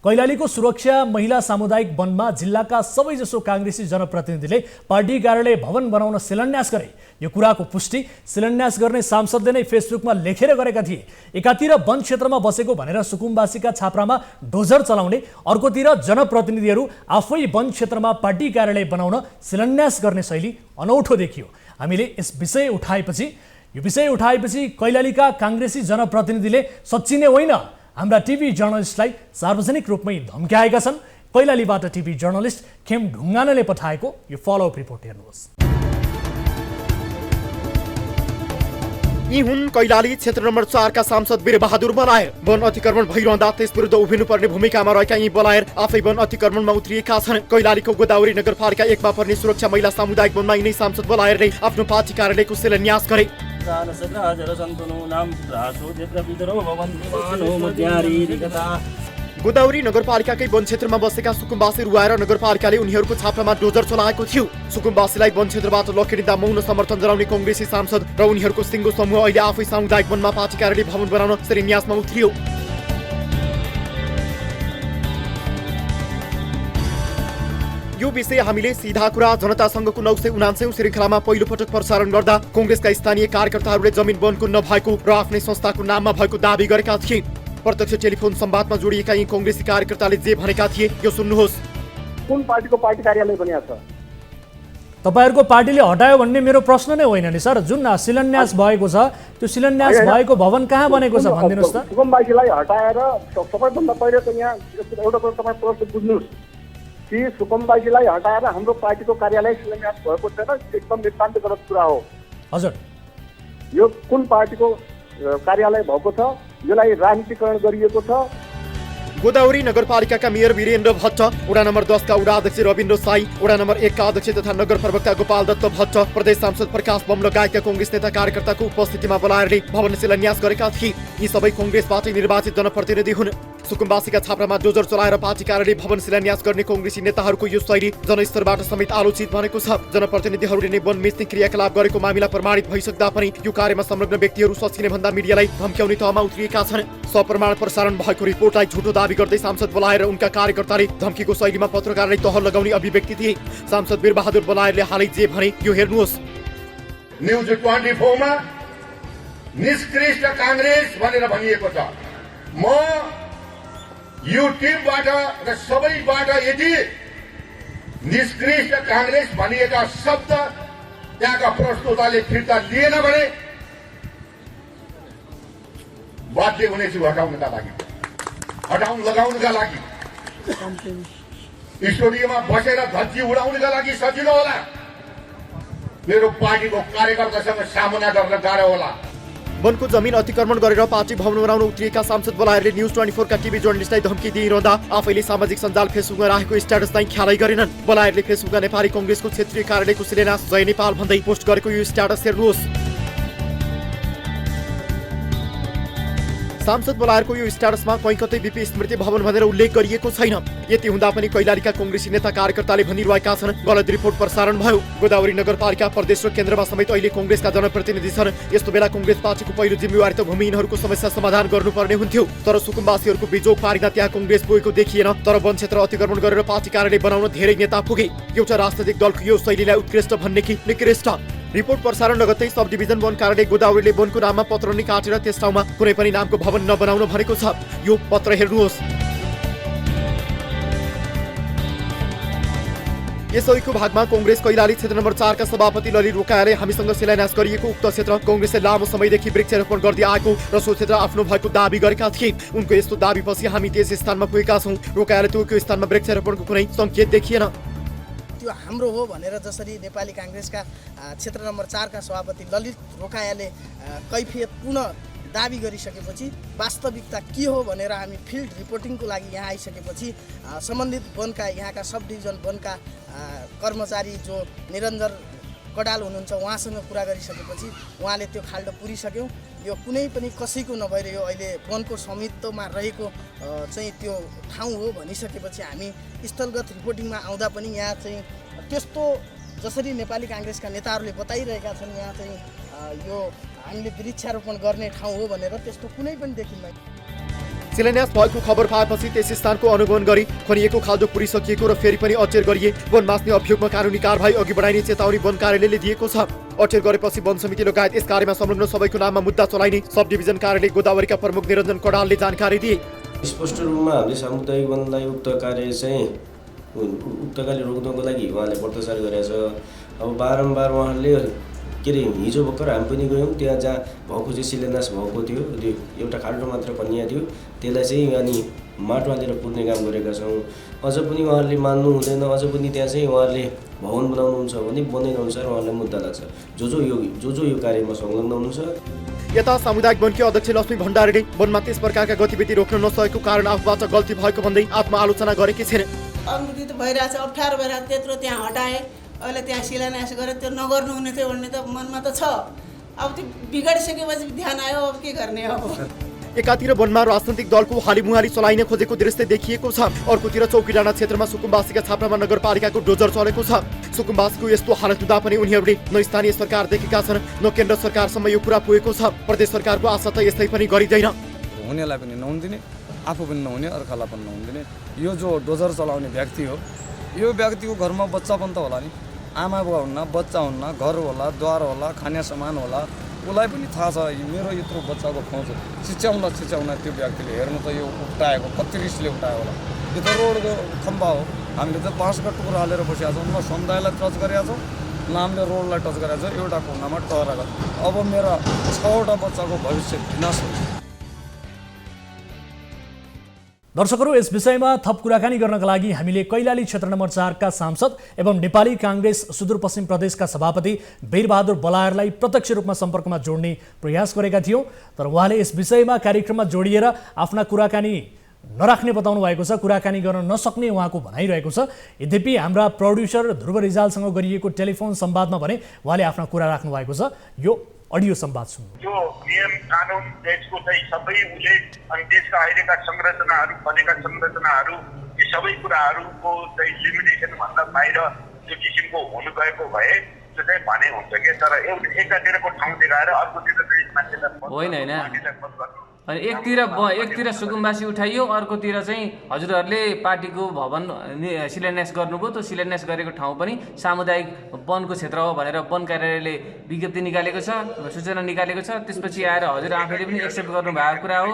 कैलालीको सुरक्षा महिला सामुदायिक वनमा जिल्लाका सबैजसो काङ्ग्रेसी जनप्रतिनिधिले पार्टी कार्यालय भवन बनाउन शिलान्यास गरे। यो कुराको पुष्टि शिलान्यास गर्ने सांसदले नै फेसबुकमा लेखेर गरेका थिए। एकातिर वन क्षेत्रमा बसेको भनेर सुकुम्बासीका छाप्रामा डोजर चलाउने, अर्कोतिर जनप्रतिनिधिहरू आफै वन क्षेत्रमा पार्टी कार्यालय बनाउन शिलान्यास गर्ने शैली अनौठो देखियो। हामीले यो विषय उठाएपछि कैलालीका काङ्ग्रेसी जनप्रतिनिधिले सच्चिने होइन हाम्रा टिभी जर्नलिस्टलाई सार्वजनिक रूपमै धम्क्याएका छन्। कैलालीबाट टिभी जर्नलिस्ट खेम ढुङ्गानाले पठाएको यो फलोअप रिपोर्ट हेर्नुहोस्। यी हुन् कैलाली क्षेत्र नम्बर 4 का सांसद वीरबहादुर बलायर। वन अतिक्रमण भइरहँदा त्यस विरुद्ध उभिनुपर्ने भूमिकामा रहेका यी बलायर आफै वन अतिक्रमणमा उत्रिएका छन्। कैलालीको गोदावरी नगरपालिका 1 मा पर्ने सुरक्षा महिला सामुदायिक वनमा यिनै सांसद बलायरले आफ्नो पार्टी कार्यालयको शिलान्यास गरे। गोदावरी नगरपालिकाकै वन क्षेत्रमा बसेका सुकुम्बासी रुवाएर नगरपालिकाले उनीहरूको छाप्रामा डोजर चलाएको थियो। सुकुम्बासीलाई वन क्षेत्रबाट लखेडिँदा मौन समर्थन जनाउने कांग्रेसी सांसद र उनीहरूको सिङ्गो समूह अहिले आफै सामुदायिक वनमा पार्टी कार्यालय भवन बनाउन शिलान्यासमा उत्रियो। यो विषय हामीले सीधा कुरा जनतासँगको 979औं श्रृङ्खलामा पहिलो पटक प्रसारण गर्दा कांग्रेसका स्थानीय कार्यकर्ताहरूले जमिन वनको नभएको र आफ्नै संस्थाको नाममा भएको दाबी गरेका थिए। प्रत्यक्ष टेलिफोन संवादमा जोडिएका यी कांग्रेसी कार्यकर्ताले जे भनेका थिए यो सुन्नुहोस्। कुन पार्टीको पार्टी कार्यालय बनिएको छ? तपाईहरुको पार्टीले हटायो भन्ने मेरो प्रश्न नै होइन नि सर। जुन शिलान्यास भएको छ त्यो शिलान्यास भएको भवन कहाँ बनेको छ भनिदिनुस् त। सुकुम्बासीलाई हटाएर सबैभन्दा पहिले त यहाँ एउटा कुरा तपाईँ प्रश्न बुझ्नुहोस् कि सुकुम्बासीलाई हटाएर हाम्रो पार्टीको कार्यालय शिलान्यास भएको छैन। एकदम नितान्त गलत कुरा हो। हजुर, यो कुन पार्टीको कार्यालय भएको छ? यसलाई राजनीतिकरण गरिएको छ। गोदावरी नगरपालिकाका मेयर वीरेन्द्र भट्ट, वडा नम्बर 10 का वडा अध्यक्ष रविन्द्र साई, वडा नम्बर 1 का अध्यक्ष तथा नगर प्रवक्ता गोपाल दत्त भट्ट, प्रदेश सांसद प्रकाश बम लगायतका कांग्रेस नेता कार्यकर्ताको उपस्थितिमा बलायरले भवन शिलान्यास गरेका थिए। यी सबै कांग्रेसबाटै निर्वाचित जनप्रतिनिधि हुन्। सुकुम्बासीका छाप्रामा डोजर चलाएर पार्टी कार्यालय भवन शिलान्यास गर्ने कांग्रेसी नेताहरूको यो शैली जनस्तरबाट समेत आलोचित बनेको छ। जनप्रतिनिधिहरूले नै वन मिच्ने क्रियाकलाप गरेको मामिला प्रमाणित भइसक्दा पनि यो कार्यमा संलग्न व्यक्तिहरू सचिने भन्दा मिडियालाई धम्क्याउने तहमा उत्रिएका छन्। सप्रमाण प्रसारण भएको रिपोर्टलाई झुटो दाबी गर्दै सांसद बलायर र उनका कार्यकर्ताले धम्कीको शैलीमा पत्रकारलाई तह लगाउने अभिव्यक्ति दिए। सांसद वीरबहादुर बलायरले हालै जे भने यो हेर्नुहोस्। न्युज 24 मा निष्कृष्ट कांग्रेस भनेर भनिएको छ। म यो टिमबाट र सबैबाट यदि निष्कृष्ट कांग्रेस भनिएका शब्द त्यहाँका प्रस्तुताले फिर्ता लिएन भने बाध्य हुनेछु हटाउनका लागि स्टुडियोमा बसेर धज्जी उडाउनका लागि सजिलो होला, मेरो पार्टीको कार्यकर्तासँग सामना गर्न गाह्रो होला। वनको जमिन अतिक्रमण गरेर पार्टी भवन बनाउन उत्रिएका सांसद बलायरले न्युज 24 का टिभी जर्नलिस्टलाई धम्की दिइरहँदा आफैले सामाजिक सञ्जाल फेसबुकमा राखेको स्ट्याटस चाहिँ ख्यालै गरेनन्। बलायरले फेसबुकमा नेपाली कांग्रेसको क्षेत्रीय कार्यालयको शिलान्यास जय नेपाल भन्दै पोस्ट गरेको यो स्ट्याटस हेर्नुहोस्। सांसद बलायरको यो स्ट्याटसमा कहीँ कतै बीपी स्मृति भवन भनेर उल्लेख गरिएको छैन। यति हुँदा पनि कैलालीका कांग्रेसी नेता कार्यकर्ताले भनिरहेका छन् गलत रिपोर्ट प्रसारण भयो। गोदावरी नगरपालिका प्रदेश र केन्द्रमा समेत अहिले कांग्रेसका जनप्रतिनिधि छन्। यस्तो बेला कांग्रेस पार्टीको पहिलो जिम्मेवारी त भूमिहीनहरूको समस्या समाधान गर्नुपर्ने हुन्थ्यो। तर सुकुम्बासीहरूको बिजोग पारिँदा त्यहाँ कांग्रेस पुगेको देखिएन। तर वन क्षेत्र अतिक्रमण गरेर पार्टी कार्यालय बनाउन धेरै नेता पुगे। एउटा राजनैतिक दलको यो शैलीलाई उत्कृष्ट भन्ने कि निकृष्ट? रिपोर्ट प्रसारण लगत्तै सब डिभिजन वन कार्यालय गोदावरीले वनको नाममा पत्र नि काटेर त्यस ठाउँमा कुनै पनि नामको भवन नबनाउन भनेको छ। यो पत्र हेर्नुहोस्। यसैको भागमा कांग्रेस कैलाली क्षेत्र नम्बर 4 का सभापति ललित रोकायाले हामीसँग शिलान्यास गरिएको उक्त क्षेत्र कांग्रेसले लामो समयदेखि वृक्षारोपण गर्दै आएको र सो क्षेत्र आफ्नो भएको दाबी गरेका थिए। उनको यस्तो दाबीपछि हामी त्यस स्थानमा पुगेका छौँ। रोकायाले त्यो स्थानमा वृक्षारोपणको कुनै सङ्केत देखिएन। त्यो हाम्रो हो भनेर जसरी नेपाली कांग्रेसका क्षेत्र नम्बर 4 का सभापति ललित रोकायाले कैफियत पुनः दाबी गरिसकेपछि वास्तविकता के हो भनेर हामी फिल्ड रिपोर्टिङको लागि यहाँ आइसकेपछि सम्बन्धित वनका यहाँका सब डिभिजन वनका कर्मचारी जो निरञ्जन कडाल हुनुहुन्छ, उहाँसँग कुरा गरिसकेपछि उहाँले त्यो खाल्डो पुरिसक्यौँ। यो कुनै पनि कसैको नभएर यो अहिले वनको स्वामित्वमा रहेको चाहिँ त्यो ठाउँ हो भनिसकेपछि हामी स्थलगत रिपोर्टिङमा आउँदा पनि यहाँ चाहिँ त्यस्तो जसरी नेपाली काङ्ग्रेसका नेताहरूले बताइरहेका छन् यहाँ चाहिँ यो हामीले वृक्षारोपण गर्ने ठाउँ हो भनेर त्यस्तो कुनै पनि देखिँदैन। शिलान्यास भएको खबर पाएपछि त्यस स्थानको अनुगमन गरी खनिएको खाल्डो पुरिसकिएको र फेरि पनि अचेर गरिए वन मास्ने अभियोगमा कानुनी कारबाही अघि बढाइने चेतावनी वन कार्यालयले दिएको छ। अचेर गरेपछि वन समिति लगायत यस कार्यमा संलग्न सबैको नाममा मुद्दा चलाइने सब डिभिजन कार्यालय गोदावरीका प्रमुख निरञ्जन कडालले जानकारी दिए। स्पष्ट रूपमा हामीले सामुदायिक वनलाई उक्त कार्य चाहिँ उक्त कार्य रोक्नको लागि उहाँले पत्रचार गरेका छ। अब बारम्बार उहाँहरूले के अरे हिजो भर्खर हामी पनि गयौँ त्यहाँ जहाँ भएको चाहिँ शिलान्यास भएको थियो, त्यो एउटा खाल्डो मात्र कन्या थियो, त्यसलाई चाहिँ अनि माटो हालेर पुर्ने काम गरेका छौँ। अझ पनि उहाँहरूले मान्नु हुँदैन, अझ पनि त्यहाँ चाहिँ उहाँहरूले भवन बनाउनुहुन्छ भने बनाइअनुसार उहाँहरूलाई मुद्दा लाग्छ जो यो कार्यमा संलग्न हुनुहुन्छ। यता सामुदायिक वनकी अध्यक्ष लक्ष्मी भण्डारीले वनमा त्यस प्रकारका गतिविधि रोक्न नसकेको कारण आफूबाट गल्ती भएको भन्दै आत्मआलोचना गरेकी छिन्। अनुभूति त भइरहेछ, अप्ठ्यारो भइरहेछ, त्यत्रो त्यहाँ हटाए, अहिले त्यहाँ शिलान्यास गरेर त्यो नगर्नु हुने थियो भन्ने त मनमा त छ। अब त्यो बिगाडिसकेपछि ध्यान आयो, अब के गर्ने अब। एकातिर वनमा राजनैतिक दलको हालिमुहाली चलाइन खोजेको दृश्य देखिएको छ, अर्कोतिर चौकीडाँडा क्षेत्रमा सुकुम्बासीका छाप्रामा नगरपालिकाको डोजर चलेको छ। सुकुम्बासीको यस्तो हालत हुँदा पनि उनीहरूले न स्थानीय सरकार देखेका छन् न केन्द्र सरकारसम्म यो कुरा पुगेको छ। प्रदेश सरकारको आशा त यस्तै पनि गरिँदैन। हुनेलाई पनि नहुन्दिने, आफू पनि नहुने, अर्कालाई पनि नहुन्दिने। यो जो डोजर चलाउने व्यक्ति हो, यो व्यक्तिको घरमा बच्चा पनि त होला नि, आमा बुवा हुन्न, बच्चा हुन्न, घर होला, द्वार होला, खाने सामान होला, उसलाई पनि थाहा छ मेरो यत्रो बच्चाको खोज छिच्याउँदा त्यो व्यक्तिले हेर्नु त यो उठाएको कति रिसले उठायो होला। यो त रोडको खम्बा हो, हामीले त बाँसका टुक्रा हालेर बसिरहेको छौँ, न समुदायलाई टच गरेका छौँ न हामीले रोडलाई टच गरेका छौँ। एउटा कुनामा टहराएको, अब मेरा 6वटा बच्चाको भविष्य विनाश हुन्छ। दर्शकहरू, यस विषयमा थप कुराकानी गर्नका लागि हामीले कैलाली क्षेत्र नम्बर 4 का सांसद एवं नेपाली काङ्ग्रेस सुदूरपश्चिम प्रदेशका सभापति वीरबहादुर बलायरलाई प्रत्यक्ष रूपमा सम्पर्कमा जोड्ने प्रयास गरेका थियौँ, तर उहाँले यस विषयमा कार्यक्रममा जोडिएर आफ्ना कुराकानी नराख्ने बताउनु भएको छ, कुराकानी गर्न नसक्ने उहाँको भनाइरहेको छ। यद्यपि हाम्रा प्रोड्युसर ध्रुव रिजालसँग गरिएको टेलिफोन संवादमा भने उहाँले आफ्ना कुरा राख्नु भएको छ। यो अडियो संवाद सुन्नु। जो नियम कानुन देशको चाहिँ सबै उसले अनि देशका अहिलेका संरचनाहरू बनेका संरचनाहरू यी सबै कुराहरूको चाहिँ लिमिटेसन भन्दा बाहिर त्यो किसिमको हुनु गएको भए त्यो चाहिँ भने हुन्छ कि, तर एकातिरको ठाउँ देखाएर अर्कोतिर चाहिँ मान्छेलाई होइन। अनि एकतिर सुकुम्बासी उठाइयो, अर्कोतिर चाहिँ हजुरहरूले पार्टीको भवन शिलान्यास गर्नुभयो। त्यो शिलान्यास गरेको ठाउँ पनि सामुदायिक वनको क्षेत्र हो भनेर वन कार्यालयले विज्ञप्ति निकालेको छ, सूचना निकालेको छ। त्यसपछि आएर हजुर आफैले पनि एक्सेप्ट गर्नुभएको कुरा हो।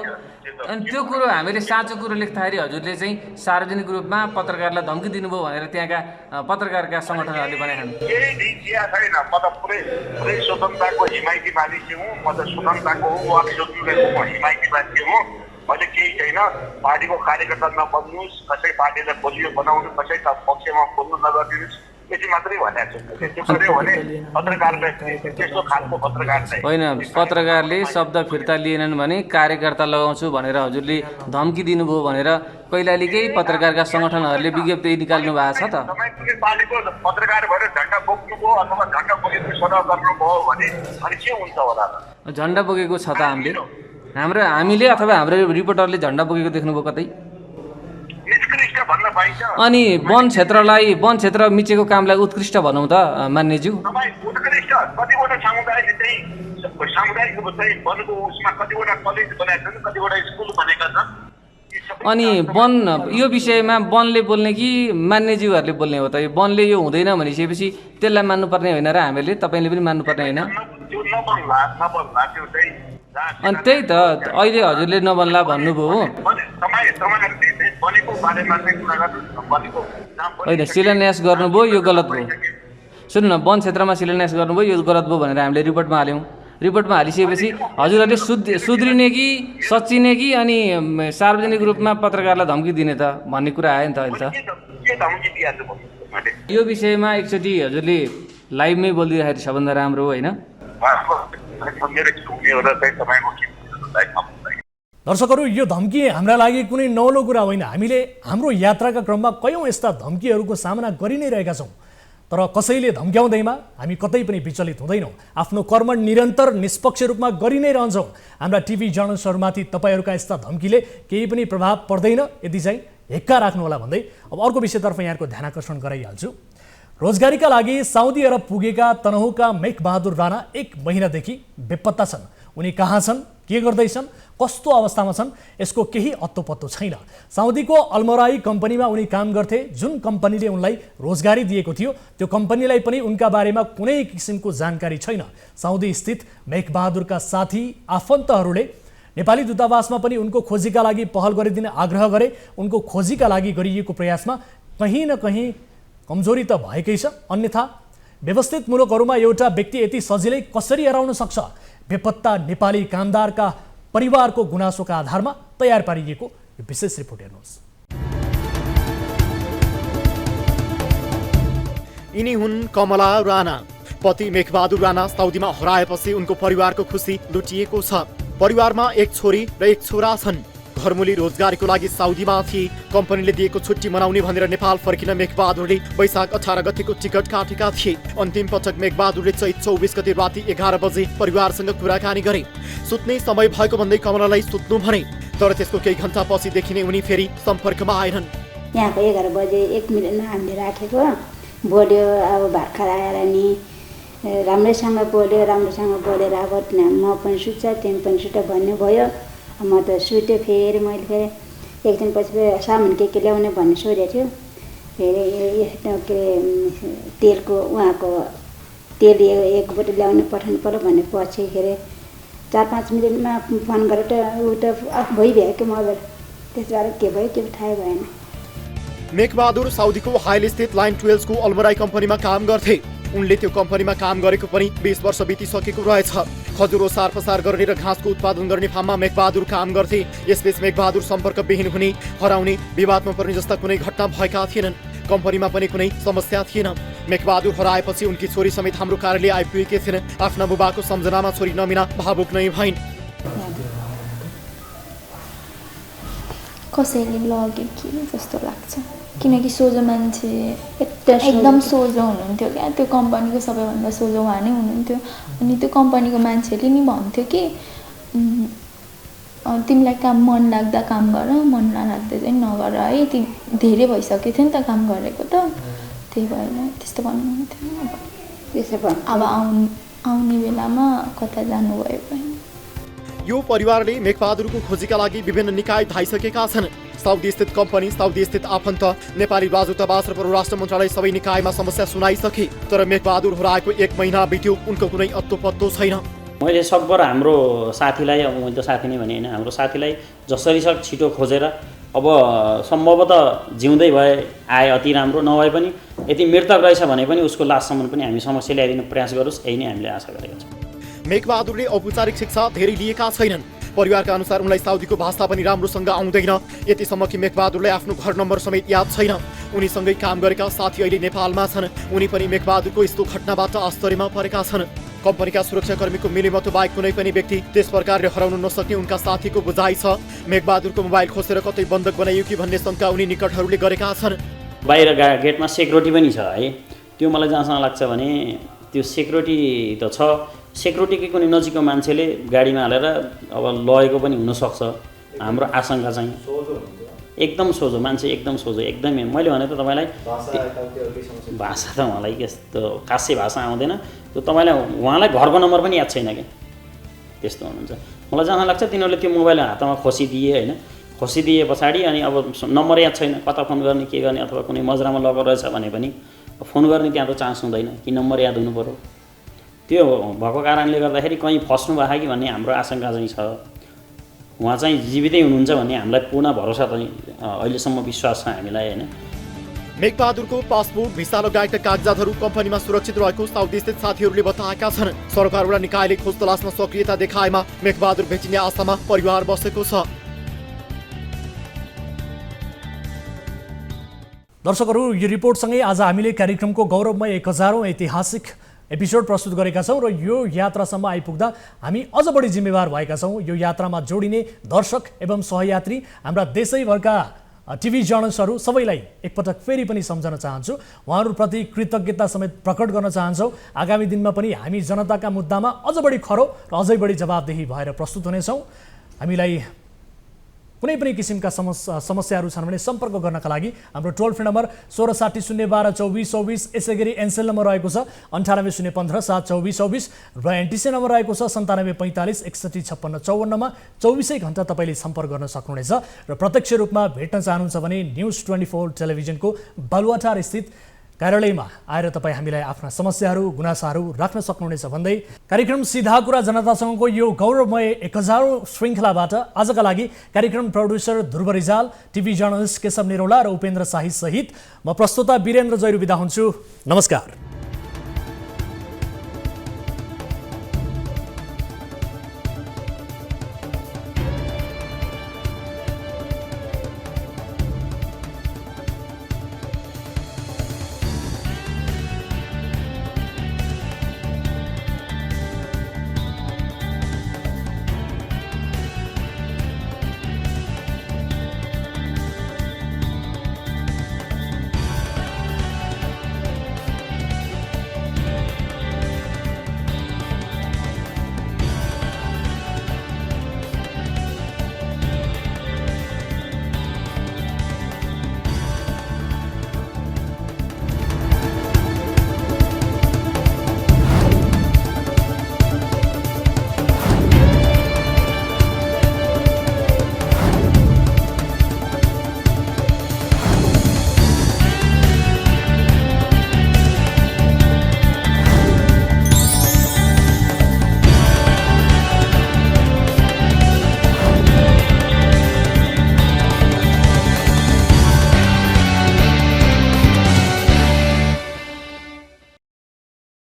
अनि त्यो कुरो हामीले साँचो कुरो लेख्दाखेरि हजुरले चाहिँ सार्वजनिक रूपमा पत्रकारलाई धम्की दिनुभयो भनेर त्यहाँका पत्रकारका सङ्गठनहरूले भनेछन्। केही देखिया छैन। म त पुरै स्वतन्त्रताको हिमायती मानिस हुँ, म त स्वतन्त्रताको म हिमायती मान्छे हुँ। मैले केही छैन, पार्टीको कार्यकर्ता नबन्नुहोस्, कसै पार्टीलाई बलियो बनाउनु, कसै पक्षमा बोल्नु नगरिदिनुहोस्, यति मात्रै भनेको छु। त्यो गर्यो भने पत्रकारले त्यस्तो खालको पत्रकार चाहिँ होइन। पत्रकारले शब्द फिर्ता लिएनन् भने कार्यकर्ता लगाउँछु भनेर हजुरले धम्की दिनुभयो भनेर कैलालीकै पत्रकारका सङ्गठनहरूले विज्ञप्ति निकाल्नु भएको छ त। तपाईँ पार्टीको पत्रकार भएर झन्डा बोक्नुभयो अथवा झन्डा बोकेको सदर गर्नुभयो भने अनि के हुन्छ होला? झन्डा बोकेको छ त हामीले अथवा हाम्रो रिपोर्टरले झन्डा बोकेको देख्नुभयो कतै? अनि वन क्षेत्र मिचेको कामलाई उत्कृष्ट भनौँ त मान्यज्यू। उत्कृष्ट कतिवटा समुदायले चाहिँ सामुदायिक चाहिँ वनको उसमा कतिवटा कलेज बनाएका छन्, कतिवटा स्कुल बनेका छन्। अनि वन यो विषयमा वनले बोल्ने कि मान्यज्यूहरूले बोल्ने हो त? यो वनले यो हुँदैन भनिसकेपछि त्यसलाई मान्नुपर्ने होइन र हामीहरूले तपाईँले पनि मान्नुपर्ने होइन? अनि त्यही त अहिले हजुरले नबन्ला भन्नुभयो हो। होइन, शिलान्यास गर्नुभयो यो गलत भयो। सुन्नु न, वन क्षेत्रमा शिलान्यास गर्नुभयो यो गलत भयो भनेर हामीले रिपोर्टमा हाल्यौँ। रिपोर्टमा हालिसकेपछि हजुरहरूले सुध्रिने कि सच्चिने कि अनि सार्वजनिक रूपमा पत्रकारलाई धम्की दिने त भन्ने कुरा आयो नि त अहिले त। यो विषयमा एकचोटि हजुरले लाइभमै बोलिदिँदाखेरि सबभन्दा राम्रो हो होइन? दर्शकहरू, यो धम्की हाम्रा लागि कुनै नौलो कुरा होइन। हामीले हाम्रो यात्राका क्रममा कयौँ यस्ता धम्कीहरूको सामना गरि नै रहेका छौँ। तर कसैले धम्क्याउँदैमा हामी कतै पनि विचलित हुँदैनौँ। आफ्नो कर्म निरन्तर निष्पक्ष रूपमा गरि नै रहन्छौँ। हाम्रा टिभी जर्नलिस्टहरूमाथि तपाईँहरूका यस्ता धम्कीले केही पनि प्रभाव पर्दैन, यदि चाहिँ हेक्का राख्नुहोला भन्दै अब अर्को विषयतर्फ यहाँको ध्यान आकर्षण गराइहाल्छु। रोजगारीका लागि साउदी अरब पुगेका तनहुका मेघबहादुर राणा 1 महिनादेखि बेपत्ता छन्। उनी कहाँ छन्, के गर्दैछन्, कस्तो अवस्थामा छन्, यसको केही अत्तो-पत्तो छैन। साउदीको अल्मराई कम्पनीमा उनी काम गर्थे। जुन कम्पनीले उनलाई रोजगारी दिएको थियो त्यो कम्पनीलाई पनि उनका बारेमा कुनै किसिमको जानकारी छैन। साउदी स्थित मेघबहादुरका साथी आफन्तहरूले नेपाली दूतावासमा पनि उनको खोजीका लागि पहल गरिदिन आग्रह गरे। उनको खोजीका लागि गरिएको प्रयासमा कहीँ न कहीँ कमजोरी त भएकै छ। अन्यथा व्यवस्थित मुलुकहरूमा एउटा व्यक्ति यति सजिलै कसरी हराउन सक्छ? बेपत्ता नेपाली कामदारका परिवारको गुनासोका आधारमा तयार पारिएको यो विशेष रिपोर्ट हेर्नुहोस्। यिनी हुन् कमला राणा। पति मेघबहादुर राणा साउदीमा हराएपछि उनको परिवारको खुसी लुटिएको छ। परिवारमा 1 छोरी र 1 छोरा छन्। घरमुली रोजगारीको लागि साउदीमा थिए। कम्पनीले दिएको छुट्टी मनाउने भनेर नेपाल फर्किन मेघबहादुरले वैशाख 18 गतेको टिकट काटेका थिए। अन्तिम पटक मेघबहादुरले चैत 24 गते राति 11 बजे परिवारसँग कुराकानी गरे। सुत्ने समय भएको भन्दै कमलालाई सुत्नु भने, तर त्यसको केही घण्टा पछिदेखि नै उनी फेरि सम्पर्कमा आएनन्। यहाँको 11 बजे 1 मिनटमा हामीले राखेको बोल्यो। अब भर्खर आएर नि राम्रैसँग बोल्यो। राम्रोसँग बोलेर अब म पनि सुत्छ तिमी पनि सुत भन्ने भयो। म त सुतेँ। फेरि मैले फेरि 1 दिनपछि सामान के ल्याउने भन्ने सोधेको थियो। फेरि के तेलको उहाँको तेल 1 बोतल ल्याउनु पठाउनु पर्यो भन्ने पछि फेरि 4-5 मिनटमा फोन गरेर ऊ त भइभ्यो कि मोबाइल। त्यसबाट के भयो त्यो थाहै भएन। मेघबहादुर साउदीको हाइल स्थित लाइन 12 को अल्मराई कम्पनीमा काम गर्थे। उनले त्यो कम्पनीमा काम गरेको पनि 20 वर्ष बितिसकेको रहेछ। खजुर ओसार पसार गर्ने र घाँसको उत्पादन गर्ने फार्ममा मेघबहादुर काम गर्थे। यसबीच मेघबहादुर सम्पर्कविहीन हुने, हराउने, विवादमा पर्ने जस्ता कुनै घटना भएका थिएनन्। कम्पनीमा पनि कुनै समस्या थिएन। मेघबहादुर हराएपछि उनकी छोरी समेत हाम्रो कार्यालय आइपुगेकी थिइन्। आफ्ना बुबाको सम्झनामा छोरी नमिना भावुक नै भइन्। कसैले लग्यो कि जस्तो लाग्छ, किनकि सोझो मान्छे एकदम सोझो हुनुहुन्थ्यो क्या। त्यो कम्पनीको सबैभन्दा सोझो उहाँ नै हुनुहुन्थ्यो। अनि त्यो कम्पनीको मान्छेले नि भन्थ्यो कि तिमीलाई काम मन लाग्दा काम गर, मन नलाग्दा चाहिँ नगर है। धेरै भइसकेको थियो नि त काम गरेको त, त्यही भएर त्यस्तो भन्नुहुन्थ्यो। त्यसो भए अब आउने बेलामा कता जानुभयो पनि। यो परिवारले मेघबहादुरको खोजीका लागि विभिन्न निकाय धाइसकेका छन्। साउदी स्थित कम्पनी, साउदी स्थित आफन्त, नेपाली राजदूतावास र परराष्ट्र मन्त्रालय सबै निकायमा समस्या सुनाइसके। तर मेघबहादुर हराएको 1 महिना बित्यो, उनको कुनै अत्तो-पत्तो छैन। मैले सकभर हाम्रो साथीलाई, अब मैले त साथी नै भने होइन, हाम्रो साथीलाई जसरी सक् छिटो खोजेर, अब सम्भवतः जिउँदै भए आए अति राम्रो, नभए पनि यदि मृतक रहेछ भने पनि उसको लाससम्म पनि हामी समस्या ल्याइदिन प्रयास गरोस्, यही नै हामीले आशा गरेका छौँ। मेघबहादुरले औपचारिक शिक्षा धेरै लिएका छैनन्। परिवारका अनुसार उनलाई साउदीको भाषा पनि राम्रोसँग आउँदैन। यतिसम्म कि मेघबहादुरलाई आफ्नो घर नम्बर समेत याद छैन। उनीसँगै काम गरेका साथी अहिले नेपालमा छन्। उनी पनि मेघबहादुरको यस्तो घटनाबाट आश्चर्यमा परेका छन्। कम्पनीका सुरक्षाकर्मीको मिलेमतो बाहेक कुनै पनि व्यक्ति त्यस प्रकारले हराउन नसक्ने उनका साथीको बुझाइ छ। मेघबहादुरको मोबाइल खोसेर कतै बन्दक बनाइयो कि भन्ने शङ्का उनी निकटहरूले गरेका छन्। बाहिर गेटमा सेक्युरिटी पनि छ है। त्यो मलाई जहाँसम्म लाग्छ भने त्यो सेक्युरिटी त छ, सेक्युरिटीकै कुनै नजिकको मान्छेले गाडीमा हालेर अब लगेको पनि हुनसक्छ। हाम्रो आशंका चाहिँ एकदम सोझो मान्छे, एकदम सोझो, एकदमै। मैले भने त तपाईँलाई भाषा त उहाँलाई यस्तो खासै भाषा आउँदैन। त्यो तपाईँलाई उहाँलाई घरको नम्बर पनि याद छैन क्या, त्यस्तो हुनुहुन्छ। मलाई जहाँ लाग्छ तिनीहरूले त्यो मोबाइल हातमा खोसिदिए होइन, खोसिदिए पछाडि अनि अब नम्बर याद छैन, कता फोन गर्ने के गर्ने, अथवा कुनै मजरामा लगेको रहेछ भने पनि फोन गर्ने त्यहाँ त चान्स हुँदैन कि नम्बर याद हुनु पऱ्यो। त्यो भएको कारणले गर्दाखेरि कहीँ फस्नु भएको कि भन्ने हाम्रो आशंका चाहिँ छ। उहाँ चाहिँ जीवितै हुनुहुन्छ भन्ने हामीलाई पूर्ण भरोसा चाहिँ अहिलेसम्म विश्वास छ हामीलाई होइन। मेघबहादुरको पासपोर्ट, भिसा लगायतका कागजातहरू कम्पनीमा सुरक्षित रहेको साउदी स्थित साथीहरूले बताएका छन्। सरकारवाला निकायले खोज तलासमा सक्रियता देखाएमा मेघबहादुर भेटिने आशामा परिवार बसेको छ। दर्शकहरू, यो रिपोर्टसँगै आज हामीले कार्यक्रमको गौरवमय 1000औं ऐतिहासिक एपिसोड प्रस्तुत गरेका छौँ र यो यात्रासम्म आइपुग्दा हामी अझ बढी जिम्मेवार भएका छौँ। यो यात्रामा जोडिने दर्शक एवं सहयात्री हाम्रा देशैभरका टिभी जर्नलिस्टहरू सबैलाई एकपटक फेरि पनि सम्झन चाहन्छु। उहाँहरूप्रति कृतज्ञता समेत प्रकट गर्न चाहन्छौँ। आगामी दिनमा पनि हामी जनताका मुद्दामा अझ बढी खरो र अझै बढी जवाबदेही भएर प्रस्तुत हुनेछौँ। हामीलाई कुनै पनि किसिमका समस्याहरू छन् भने सम्पर्क गर्नका लागि हाम्रो टोल फ्री नम्बर 1660122424, यसै गरी एनसेल नम्बर रहेको छ 9801572424 र एनटिसी नम्बर रहेको छ 9745615654 मा 24 घण्टा तपाईँले सम्पर्क गर्न सक्नुहुनेछ। र प्रत्यक्ष रूपमा भेट्न चाहनुहुन्छ भने न्युज 24 टेलिभिजनको बालुवाटार स्थित कार्यालयमा आएर तपाईँ हामीलाई आफ्ना समस्याहरू गुनासाहरू राख्न सक्नुहुनेछ भन्दै कार्यक्रम सीधा कुरा जनतासँगको यो गौरवमय 1000औं श्रृङ्खलाबाट आजका लागि कार्यक्रम प्रोड्युसर ध्रुव रिजाल, टिभी जर्नलिस्ट केशव निरौला र उपेन्द्र शाही सहित म प्रस्तोता वीरेन्द्र जैरू बिदा हुन्छु। नमस्कार।